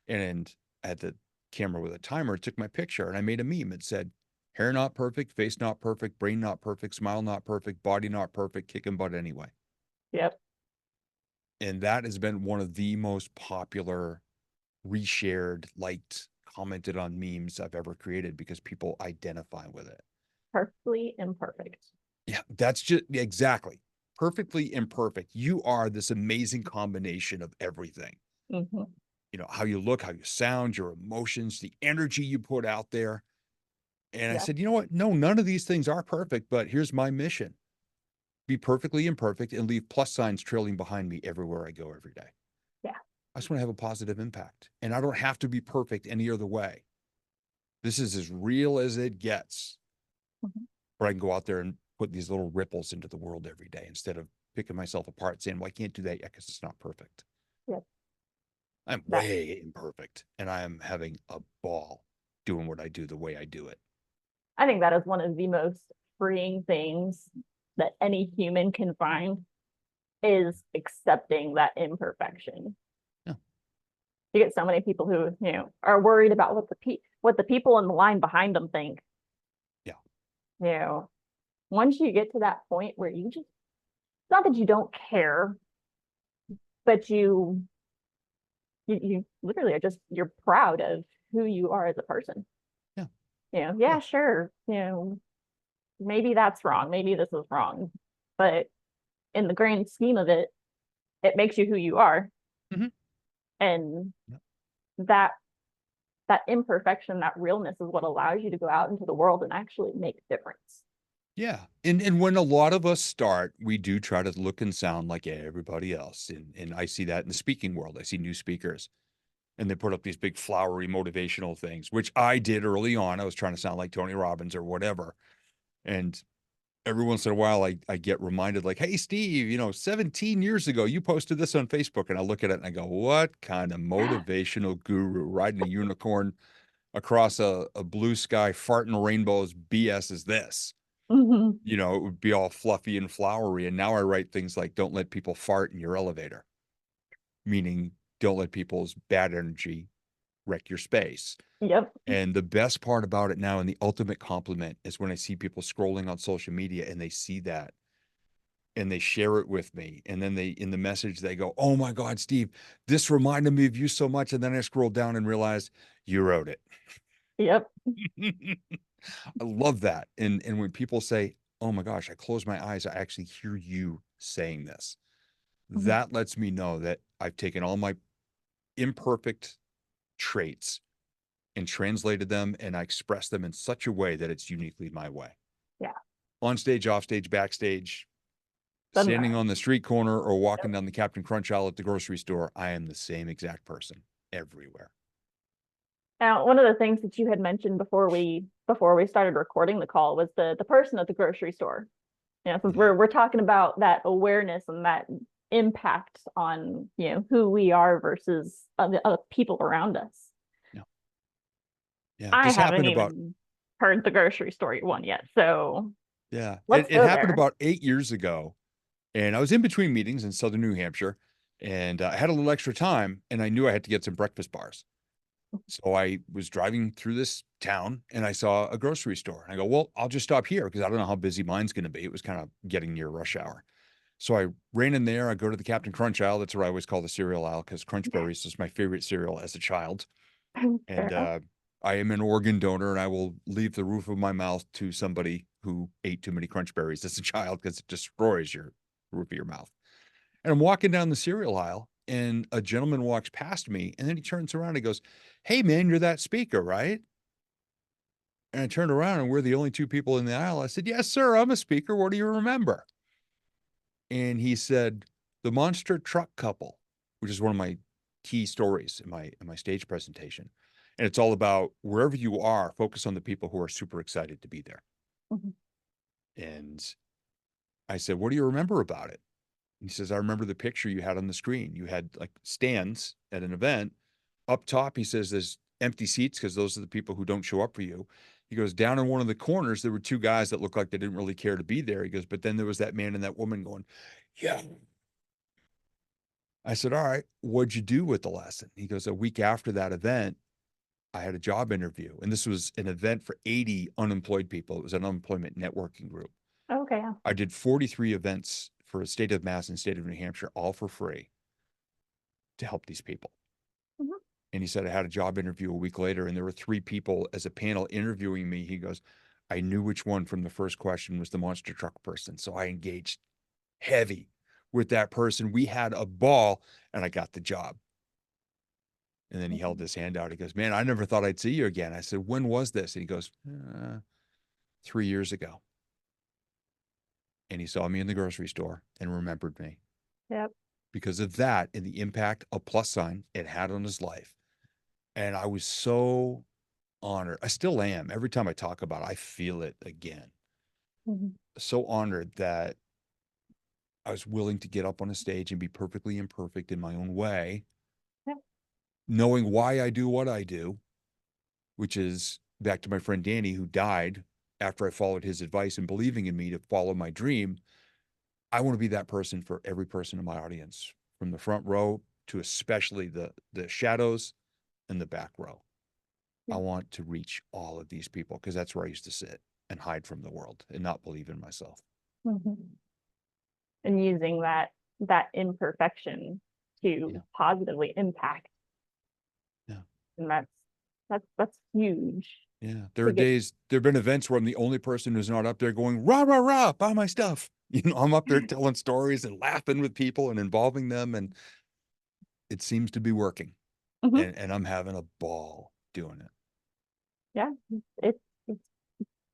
And I had the camera with a timer, took my picture, and I made a meme. It said, hair not perfect, face not perfect, brain not perfect, smile not perfect, body not perfect, kicking butt anyway. Yep. And that has been one of the most popular, reshared, liked, commented on memes I've ever created because people identify with it. Perfectly imperfect. Yeah, that's just exactly perfectly imperfect. You are this amazing combination of everything. Mm-hmm. You know, how you look, how you sound, your emotions, the energy you put out there. And I Yeah. said, you know what? No, none of these things are perfect, but here's my mission: be perfectly imperfect and leave plus signs trailing behind me everywhere I go every day. Yeah. I just want to have a positive impact. And I don't have to be perfect any other way. This is as real as it gets. Mm-hmm. Where I can go out there and put these little ripples into the world every day instead of picking myself apart saying, well, I can't do that yet because it's not perfect. Yep. I'm That way imperfect and I am having a ball doing what I do the way I do it. I think that is one of the most freeing things that any human can find is accepting that imperfection. Yeah. You get so many people who, are worried about what the people in the line behind them think. Yeah. Once you get to that point where you just, it's not that you don't care, but you literally are just, you're proud of who you are as a person. Yeah. Yeah, Yeah. sure. Maybe that's wrong. Maybe this is wrong. But in the grand scheme of it, it makes you who you are. Mm-hmm. And Yeah. that imperfection, that realness is what allows you to go out into the world and actually make a difference. Yeah. And when a lot of us start, we do try to look and sound like everybody else. And I see that in the speaking world. I see new speakers and they put up these big flowery motivational things, which I did early on. I was trying to sound like Tony Robbins or whatever. And every once in a while, I get reminded like, hey, Steve, 17 years ago, you posted this on Facebook. And I look at it and I go, what kind of motivational guru riding a unicorn across a blue sky, farting rainbows BS is this? Mm-hmm. It would be all fluffy and flowery. And now I write things like, don't let people fart in your elevator, meaning don't let people's bad energy wreck your space. Yep. And the best part about it now, and the ultimate compliment, is when I see people scrolling on social media and they see that and they share it with me. And then in the message, they go, oh my God, Steve, this reminded me of you so much. And then I scroll down and realize you wrote it. Yep. I love that. And when people say, oh my gosh, I close my eyes, I actually hear you saying this. Mm-hmm. That lets me know that I've taken all my imperfect traits and translated them and I express them in such a way that it's uniquely my way. Yeah. On stage, off stage, backstage, Doesn't standing matter. on the street corner or walking Yep. down the Captain Crunch aisle at the grocery store, I am the same exact person everywhere. Now, one of the things that you had mentioned before we started recording the call was the person at the grocery store. Since Yeah. we're talking about that awareness and that impact on who we are versus other people around us. Yeah. Yeah. I This haven't happened about, even heard the grocery store one yet, so yeah, let's it go happened there. about 8 years ago. And I was in between meetings in Southern New Hampshire and I had a little extra time and I knew I had to get some breakfast bars. So I was driving through this town and I saw a grocery store. And I go, well, I'll just stop here because I don't know how busy mine's going to be. It was kind of getting near rush hour. So I ran in there. I go to the Captain Crunch aisle. That's what I always call the cereal aisle because Crunch Berries was my favorite cereal as a child. Fair And enough. I am an organ donor and I will leave the roof of my mouth to somebody who ate too many Crunch Berries as a child because it destroys your roof of your mouth. And I'm walking down the cereal aisle and a gentleman walks past me and then he turns around and he goes, hey man, you're that speaker, right? And I turned around and we're the only two people in the aisle. I said, yes, sir, I'm a speaker. What do you remember? And he said, the monster truck couple, which is one of my key stories in my stage presentation. And it's all about wherever you are, focus on the people who are super excited to be there. Mhm. And I said, what do you remember about it? He says, I remember the picture you had on the screen. You had like stands at an event. Up top, he says, there's empty seats because those are the people who don't show up for you. He goes, down in one of the corners, there were two guys that looked like they didn't really care to be there. He goes, but then there was that man and that woman going, yeah. I said, all right, what'd you do with the lesson? He goes, a week after that event, I had a job interview, and this was an event for 80 unemployed people. It was an unemployment networking group. Okay. Yeah. I did 43 events for the state of Mass and state of New Hampshire, all for free to help these people. Mhm. And he said, I had a job interview a week later, and there were 3 people as a panel interviewing me. He goes, I knew which one from the first question was the monster truck person. So I engaged heavy with that person. We had a ball, and I got the job. And then he held his hand out. He goes, man, I never thought I'd see you again. I said, when was this? And he goes, 3 years ago. And he saw me in the grocery store and remembered me Yep. because of that and the impact a plus sign it had on his life. And I was so honored. I still am. Every time I talk about it, I feel it again. Mhm. So honored that I was willing to get up on a stage and be perfectly imperfect in my own way, Yep. knowing why I do what I do, which is back to my friend Danny, who died after I followed his advice and believing in me to follow my dream. I want to be that person for every person in my audience, from the front row to especially the shadows and the back row. I Yeah. want to reach all of these people because that's where I used to sit and hide from the world and not believe in myself. Mhm. And using that imperfection to Yeah. positively impact. Yeah. And that's huge Yeah. There to are get. days, there have been events where I'm the only person who's not up there going, rah, rah, rah, buy my stuff. I'm up there telling stories and laughing with people and involving them. And it seems to be working. Mhm. And I'm having a ball doing it. Yeah, it's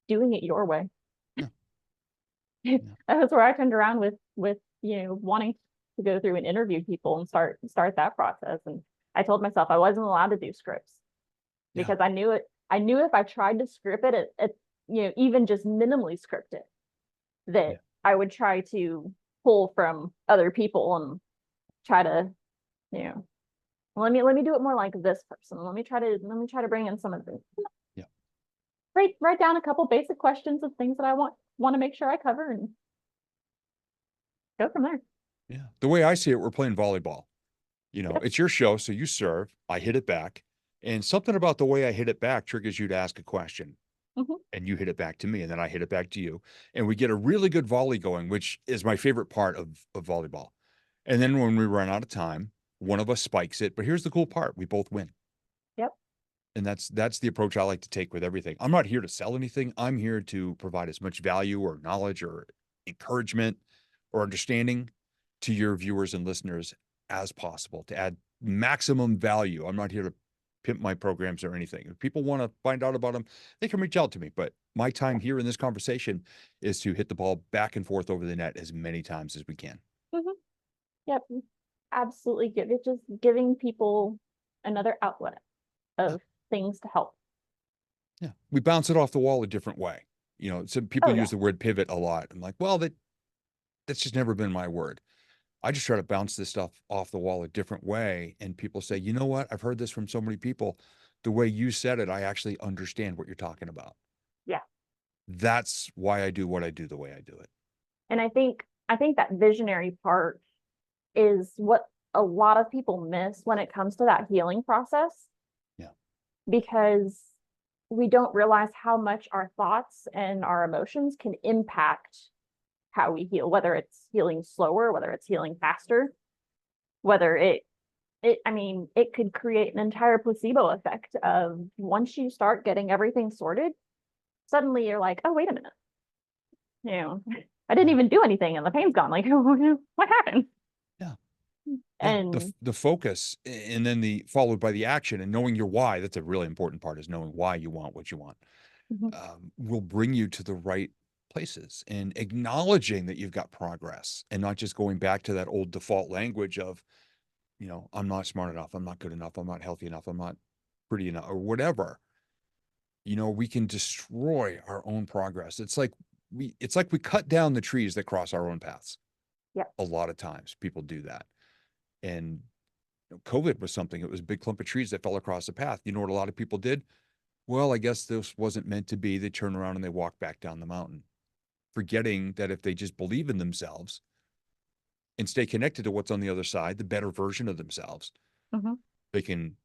doing it your way. Yeah. Yeah. That's where I turned around with wanting to go through and interview people and start that process. And I told myself I wasn't allowed to do scripts Yeah. because I knew it. I knew if I tried to script it even just minimally script it, Yeah. that I would try to pull from other people and try to you know let me do it more like this person. Let me try to bring in some of the Yeah. write down a couple basic questions of things that I want to make sure I cover and go from there. Yeah. The way I see it, we're playing volleyball. Yep. It's your show, so you serve, I hit it back, and something about the way I hit it back triggers you to ask a question, Mhm. and you hit it back to me, and then I hit it back to you, and we get a really good volley going, which is my favorite part of volleyball. And then when we run out of time, one of us spikes it, but here's the cool part, we both win. Yep. And that's the approach I like to take with everything. I'm not here to sell anything. I'm here to provide as much value or knowledge or encouragement or understanding to your viewers and listeners as possible to add maximum value. I'm not here to pimp my programs or anything. If people want to find out about them, they can reach out to me. But my time here in this conversation is to hit the ball back and forth over the net as many times as we can. Mhm. Yep. Absolutely good. It's just giving people another outlet Yeah. of things to help. Yeah. We bounce it off the wall a different way. Some people Oh use yeah. the word pivot a lot. I'm like, well, that's just never been my word. I just try to bounce this stuff off the wall a different way. And people say, you know what? I've heard this from so many people. The way you said it, I actually understand what you're talking about. Yeah. That's why I do what I do the way I do it. And I think that visionary part is what a lot of people miss when it comes to that healing process Yeah. because we don't realize how much our thoughts and our emotions can impact how we heal, whether it's healing slower, whether it's healing faster, whether it could create an entire placebo effect of once you start getting everything sorted, suddenly you're like, oh, wait a minute. I didn't even do anything and the pain's gone. Like, what happened? Yeah. Yeah. And The focus and then the followed by the action and knowing your why. That's a really important part, is knowing why you want what you want. Mhm. Will bring you to the right places and acknowledging that you've got progress and not just going back to that old default language of, I'm not smart enough. I'm not good enough. I'm not healthy enough. I'm not pretty enough or whatever. We can destroy our own progress. It's like we cut down the trees that cross our own paths. yeah. A lot of times people do that. And COVID was something. It was a big clump of trees that fell across the path. You know what a lot of people did? Well, I guess this wasn't meant to be. They turn around and they walk back down the mountain, forgetting that if they just believe in themselves and stay connected to what's on the other side, the better version of themselves, Mhm. they can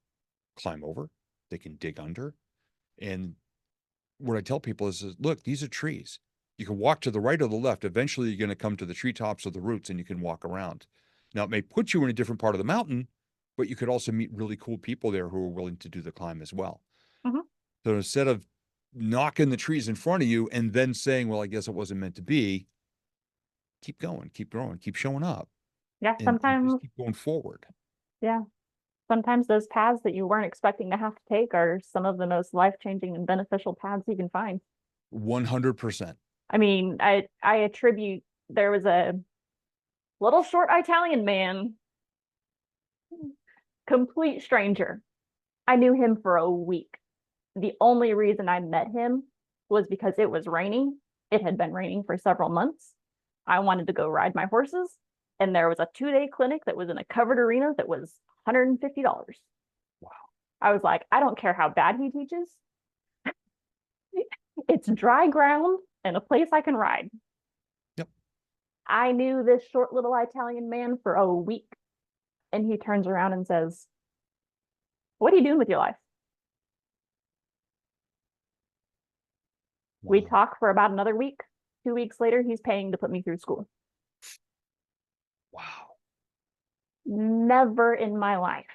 climb over, they can dig under. And what I tell people is look, these are trees. You can walk to the right or the left. Eventually, you're going to come to the treetops or the roots and you can walk around. Now, it may put you in a different part of the mountain, but you could also meet really cool people there who are willing to do the climb as well. Mhm. So instead of knocking the trees in front of you and then saying, well, I guess it wasn't meant to be, keep going, keep growing, keep showing up, Yeah, and just sometimes, keep going forward. yeah, sometimes those paths that you weren't expecting to have to take are some of the most life-changing and beneficial paths you can find. 100%. I mean, I attribute there was a little short Italian man, complete stranger. I knew him for a week. The only reason I met him was because it was raining. It had been raining for several months. I wanted to go ride my horses, and there was a 2-day clinic that was in a covered arena that was $150. Wow. I was like, I don't care how bad he teaches. It's dry ground and a place I can ride. Yep. I knew this short little Italian man for a week, and he turns around and says, what are you doing with your life? We Wow. talk for about another week. 2 weeks later, he's paying to put me through school. Wow. Never in my life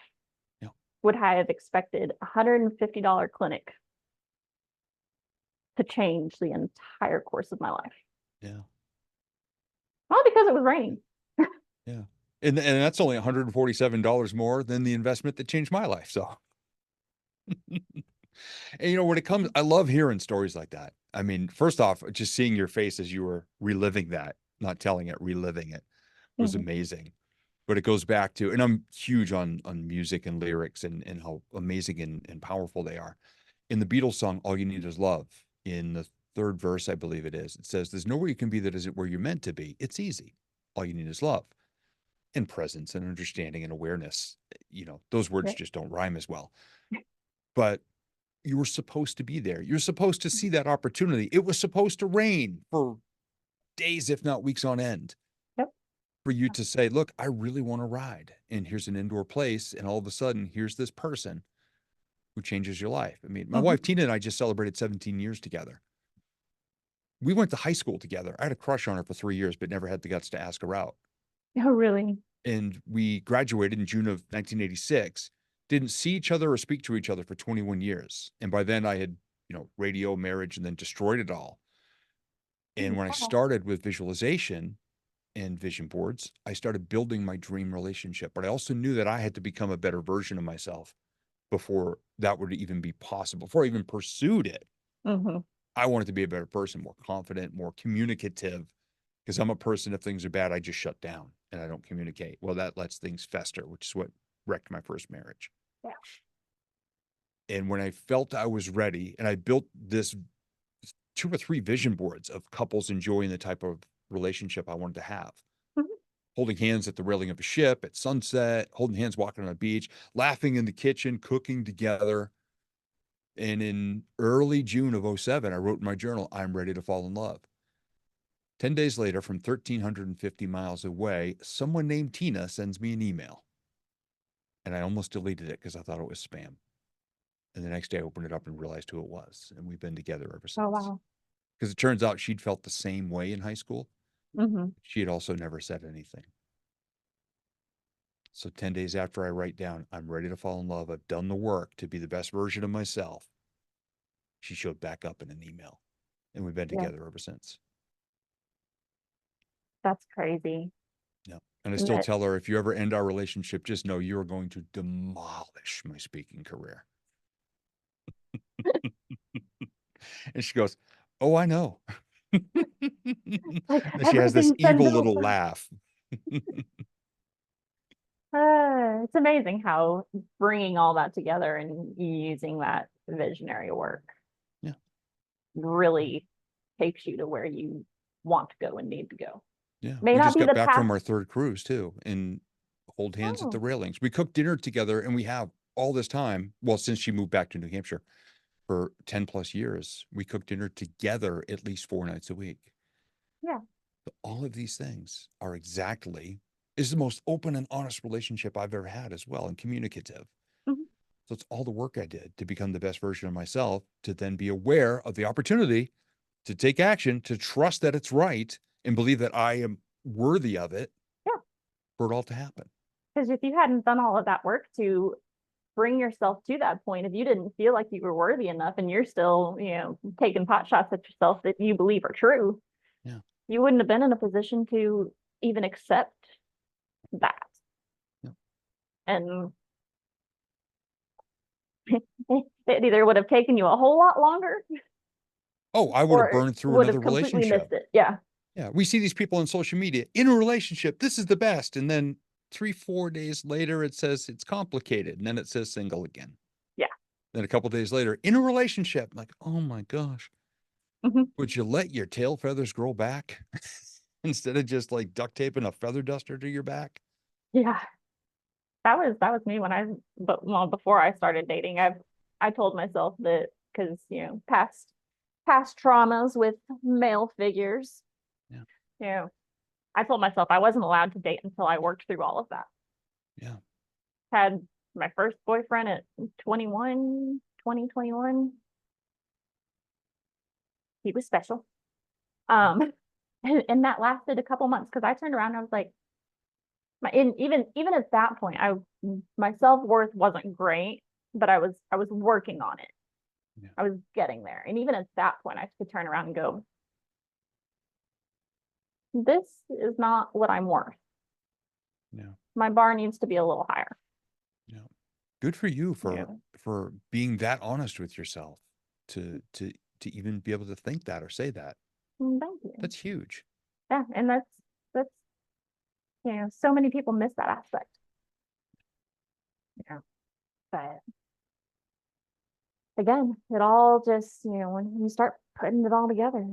Yep. would I have expected a $150 clinic to change the entire course of my life. Yeah. All because it was raining. Yeah. And that's only $147 more than the investment that changed my life. So, and when it comes, I love hearing stories like that. I mean, first off, just seeing your face as you were reliving that, not telling it, reliving it was Mhm. amazing. But it goes back to, and I'm huge on music and lyrics and how amazing and powerful they are. In the Beatles song, All You Need Is Love, in the third verse, I believe it is, it says, there's nowhere you can be that isn't where you're meant to be. It's easy. All you need is love and presence and understanding and awareness. Those words Yeah. just don't rhyme as well. But you were supposed to be there. You're supposed to see that opportunity. It was supposed to rain for days, if not weeks on end, Yep. for you to say, look, I really want to ride. And here's an indoor place. And all of a sudden, here's this person who changes your life. I mean, my Mhm. wife, Tina, and I just celebrated 17 years together. We went to high school together. I had a crush on her for 3 years, but never had the guts to ask her out. Oh, really? And we graduated in June of 1986, didn't see each other or speak to each other for 21 years. And by then I had, radio, marriage, and then destroyed it all. And when I Wow. started with visualization and vision boards, I started building my dream relationship. But I also knew that I had to become a better version of myself before that would even be possible, before I even pursued it. Mhm. I wanted to be a better person, more confident, more communicative, because I'm a person, if things are bad, I just shut down and I don't communicate. Well, that lets things fester, which is what wrecked my first marriage. Yeah. And when I felt I was ready, and I built this 2 or 3 vision boards of couples enjoying the type of relationship I wanted to have. Mhm. Holding hands at the railing of a ship at sunset, holding hands walking on a beach, laughing in the kitchen, cooking together. And in early June of 07, I wrote in my journal, I'm ready to fall in love. 10 days later, from 1,350 miles away, someone named Tina sends me an email. And I almost deleted it because I thought it was spam. And the next day I opened it up and realized who it was. And we've been together ever Oh, since. wow. Because it turns out she'd felt the same way in high school. Mhm. She had also never said anything. So 10 days after I write down, I'm ready to fall in love, I've done the work to be the best version of myself, she showed back up in an email. And we've been Yeah, together ever since. that's crazy. Yeah. And I And still tell her, if you ever end our relationship, just know you are going to demolish my speaking career. And she goes, oh, I know. like And she has this everything said evil so little far. laugh. It's amazing how bringing all that together and using that visionary work Yeah. really takes you to where you want to go and need to go. Yeah. May We not just be got the back path. from our third cruise too, and hold hands at the Oh, railings. We cooked dinner together, and we have all this time. Well, since she moved back to New Hampshire for 10 plus years, we cooked dinner together at least 4 nights a week. yeah. But all of these things are exactly is the most open and honest relationship I've ever had as well, and communicative. Mhm. So it's all the work I did to become the best version of myself, to then be aware of the opportunity to take action, to trust that it's right and believe that I am worthy of it Yeah. for it all to happen. Because if you hadn't done all of that work to bring yourself to that point, if you didn't feel like you were worthy enough and you're still, taking pot shots at yourself that you believe are true, Yeah. you wouldn't have been in a position to even accept that. Yeah. And it either would have taken you a whole lot longer Oh, I would have or burned through would another have completely relationship. missed it. Yeah. Yeah. We see these people on social media in a relationship. This is the best. And then 3, 4 days later, it says it's complicated. And then it says single again. Yeah. Then a couple days later, in a relationship, I'm like, oh my gosh, Mhm. would you let your tail feathers grow back instead of just like duct taping a feather duster to your back? Yeah. That was me well, before I started dating. I told myself that because, past traumas with male figures, Yeah. you know, I told myself I wasn't allowed to date until I worked through all of that. Yeah. Had my first boyfriend at 21, 2021. He was special. Um, and that lasted a couple months because I turned around and I was like, even at that point, my self-worth wasn't great, but I was working on it. Yeah. I was getting there. And even at that point, I could turn around and go, this is not what I'm worth. Yeah. My bar needs to be a little higher. Yeah. Good for you Yeah. for being that honest with yourself to even be able to think that or say that. Thank you. That's huge. Yeah. And that's, so many people miss that aspect. Yeah. But again, it all just, when you start putting it all together,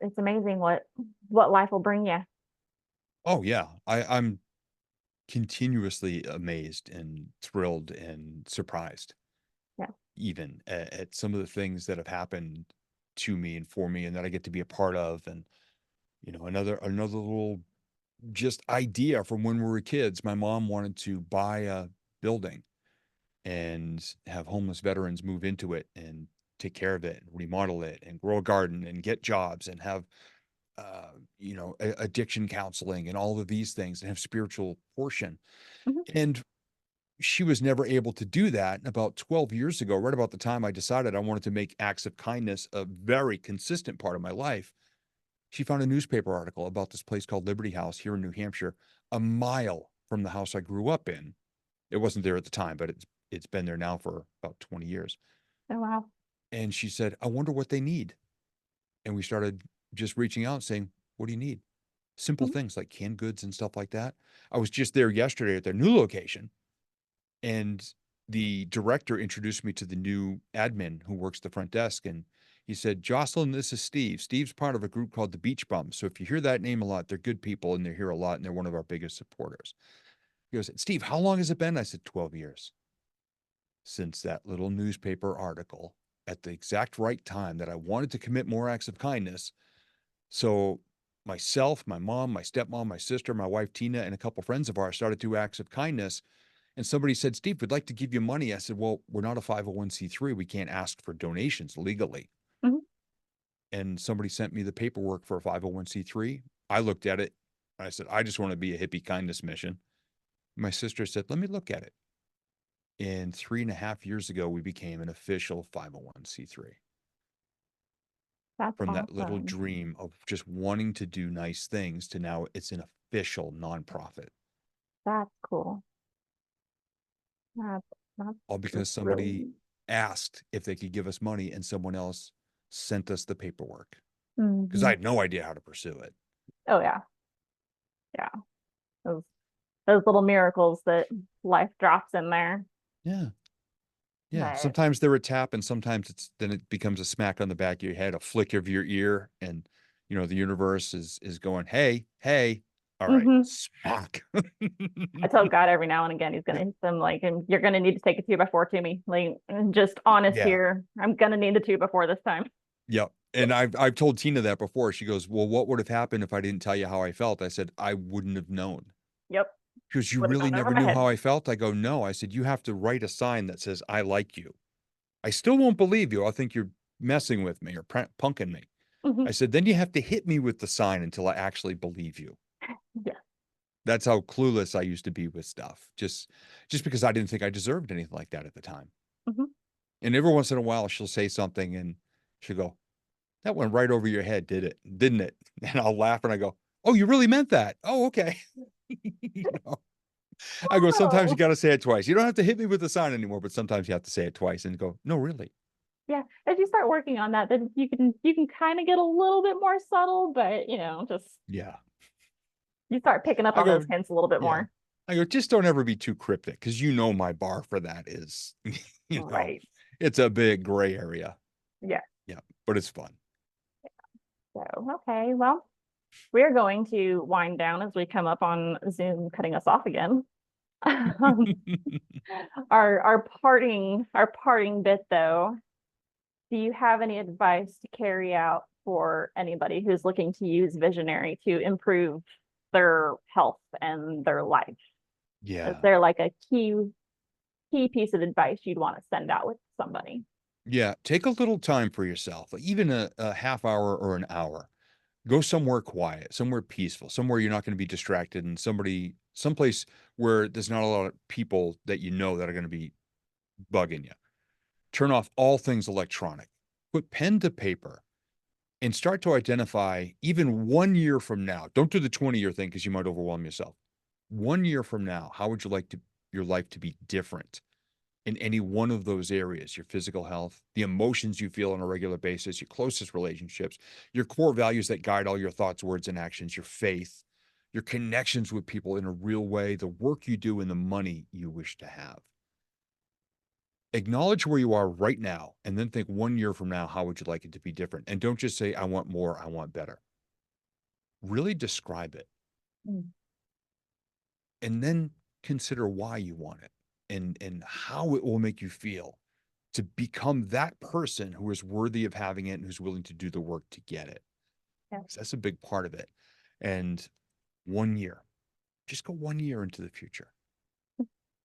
it's amazing what life will bring you. Oh yeah. I'm continuously amazed and thrilled and surprised Yeah. even at some of the things that have happened to me and for me and that I get to be a part of. And, another little just idea from when we were kids. My mom wanted to buy a building and have homeless veterans move into it and take care of it, and remodel it, and grow a garden, and get jobs, and have addiction counseling, and all of these things, and have spiritual portion. Mhm. And she was never able to do that. And about 12 years ago, right about the time I decided I wanted to make acts of kindness a very consistent part of my life, she found a newspaper article about this place called Liberty House here in New Hampshire, a mile from the house I grew up in. It wasn't there at the time, but it's been there now for about 20 years. Oh, wow. And she said, I wonder what they need. And we started just reaching out and saying, what do you need? Simple Mhm. things like canned goods and stuff like that. I was just there yesterday at their new location, and the director introduced me to the new admin who works the front desk. And he said, Jocelyn, this is Steve. Steve's part of a group called the Beach Bums. So if you hear that name a lot, they're good people and they're here a lot and they're one of our biggest supporters. He goes, Steve, how long has it been? I said, 12 years since that little newspaper article at the exact right time that I wanted to commit more acts of kindness. So myself, my mom, my stepmom, my sister, my wife, Tina, and a couple friends of ours started to do acts of kindness. And somebody said, Steve, we'd like to give you money. I said, well, we're not a 501c3. We can't ask for donations legally. Mhm. And somebody sent me the paperwork for a 501c3. I looked at it. I said, I just want to be a hippie kindness mission. My sister said, let me look at it. And 3.5 years ago, we became an official 501c3 That's from that little awesome. dream of just wanting to do nice things to now it's an official nonprofit. That's cool. That's All because that's somebody really. asked if they could give us money and someone else sent us the paperwork because I Mhm. had no idea how to pursue it. Oh yeah, yeah. Those little miracles that life drops in there. Yeah. Yeah. But Sometimes they're a tap and sometimes then it becomes a smack on the back of your head, a flick of your ear. And, the universe is going, hey, hey, all right, hmm smack. I tell God every now and again He's gonna Yep. hit them like, and you're gonna need to take a 2x4 to me. Like, just honest Yeah. here. I'm gonna need the 2x4 this time. Yep. And I've told Tina that before. She goes, well, what would have happened if I didn't tell you how I felt? I said, I wouldn't have known Yep. He goes, you Would have really gone over never my knew head. how I felt? I go, no. I said, you have to write a sign that says, I like you. I still won't believe you. I'll think you're messing with me or punking me. I Mhm. said, then you have to hit me with the sign until I actually believe you. Yeah. That's how clueless I used to be with stuff. Just because I didn't think I deserved anything like that at the time. Mhm. And every once in a while she'll say something and she'll go, that went right over your head, didn't it? And I'll laugh and I go, oh, you really meant that. Oh, okay. You know? I go, sometimes you Oh, got to say it twice. You don't have to hit me with the sign anymore, but sometimes you have to say it twice and go, no, really. yeah. As you start working on that, then you can kind of get a little bit more subtle, but just Yeah. you start picking up I on those go, hints a little bit yeah. more. I go, just don't ever be too cryptic because you know my bar for that is, you know, Right. it's a big gray area. Yeah. Yeah, but it's fun. So, okay. Well, we're going to wind down as we come up on Zoom cutting us off again. Um, our parting bit though, do you have any advice to carry out for anybody who's looking to use visionary to improve their health and their life? Is Yeah. there like a key piece of advice you'd want to send out with somebody? Yeah. Take a little time for yourself, like even a half hour or an hour. Go somewhere quiet, somewhere peaceful, somewhere you're not going to be distracted and someplace where there's not a lot of people that you know that are going to be bugging you. Turn off all things electronic. Put pen to paper and start to identify even 1 year from now. Don't do the 20-year thing because you might overwhelm yourself. 1 year from now, how would you like your life to be different in any one of those areas? Your physical health, the emotions you feel on a regular basis, your closest relationships, your core values that guide all your thoughts, words, and actions, your faith, your connections with people in a real way, the work you do, and the money you wish to have. Acknowledge where you are right now and then think 1 year from now, how would you like it to be different? And don't just say, I want more, I want better. Really describe it Mm. and then consider why you want it and how it will make you feel to become that person who is worthy of having it and who's willing to do the work to get it. Yeah. 'Cause that's a big part of it. And 1 year, just go 1 year into the future.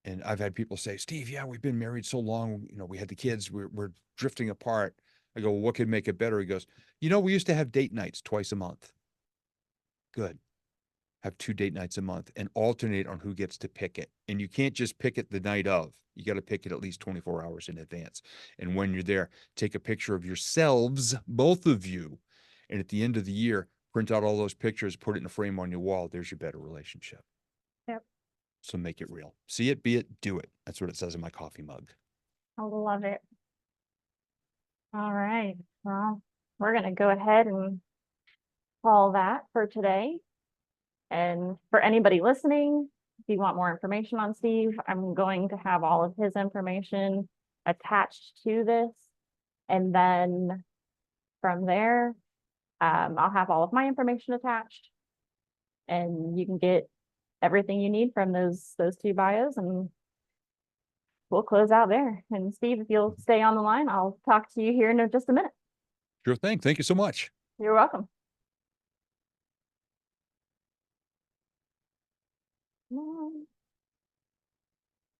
And I've had people say, Steve, yeah, we've been married so long. We had the kids, we're drifting apart. I go, well, what could make it better? He goes, we used to have date nights twice a month. Good. Have 2 date nights a month and alternate on who gets to pick it. And you can't just pick it the night of. You got to pick it at least 24 hours in advance. And when you're there, take a picture of yourselves, both of you. And at the end of the year, print out all those pictures, put it in a frame on your wall. There's your better relationship. Yep. So make it real. See it, be it, do it. That's what it says in my coffee mug. I love it. All right. Well, we're going to go ahead and call that for today. And for anybody listening, if you want more information on Steve, I'm going to have all of his information attached to this. And then from there, I'll have all of my information attached. And you can get everything you need from those two bios, and we'll close out there. And Steve, if you'll stay on the line, I'll talk to you here in just a minute. Sure thing. Thank you so much. You're welcome.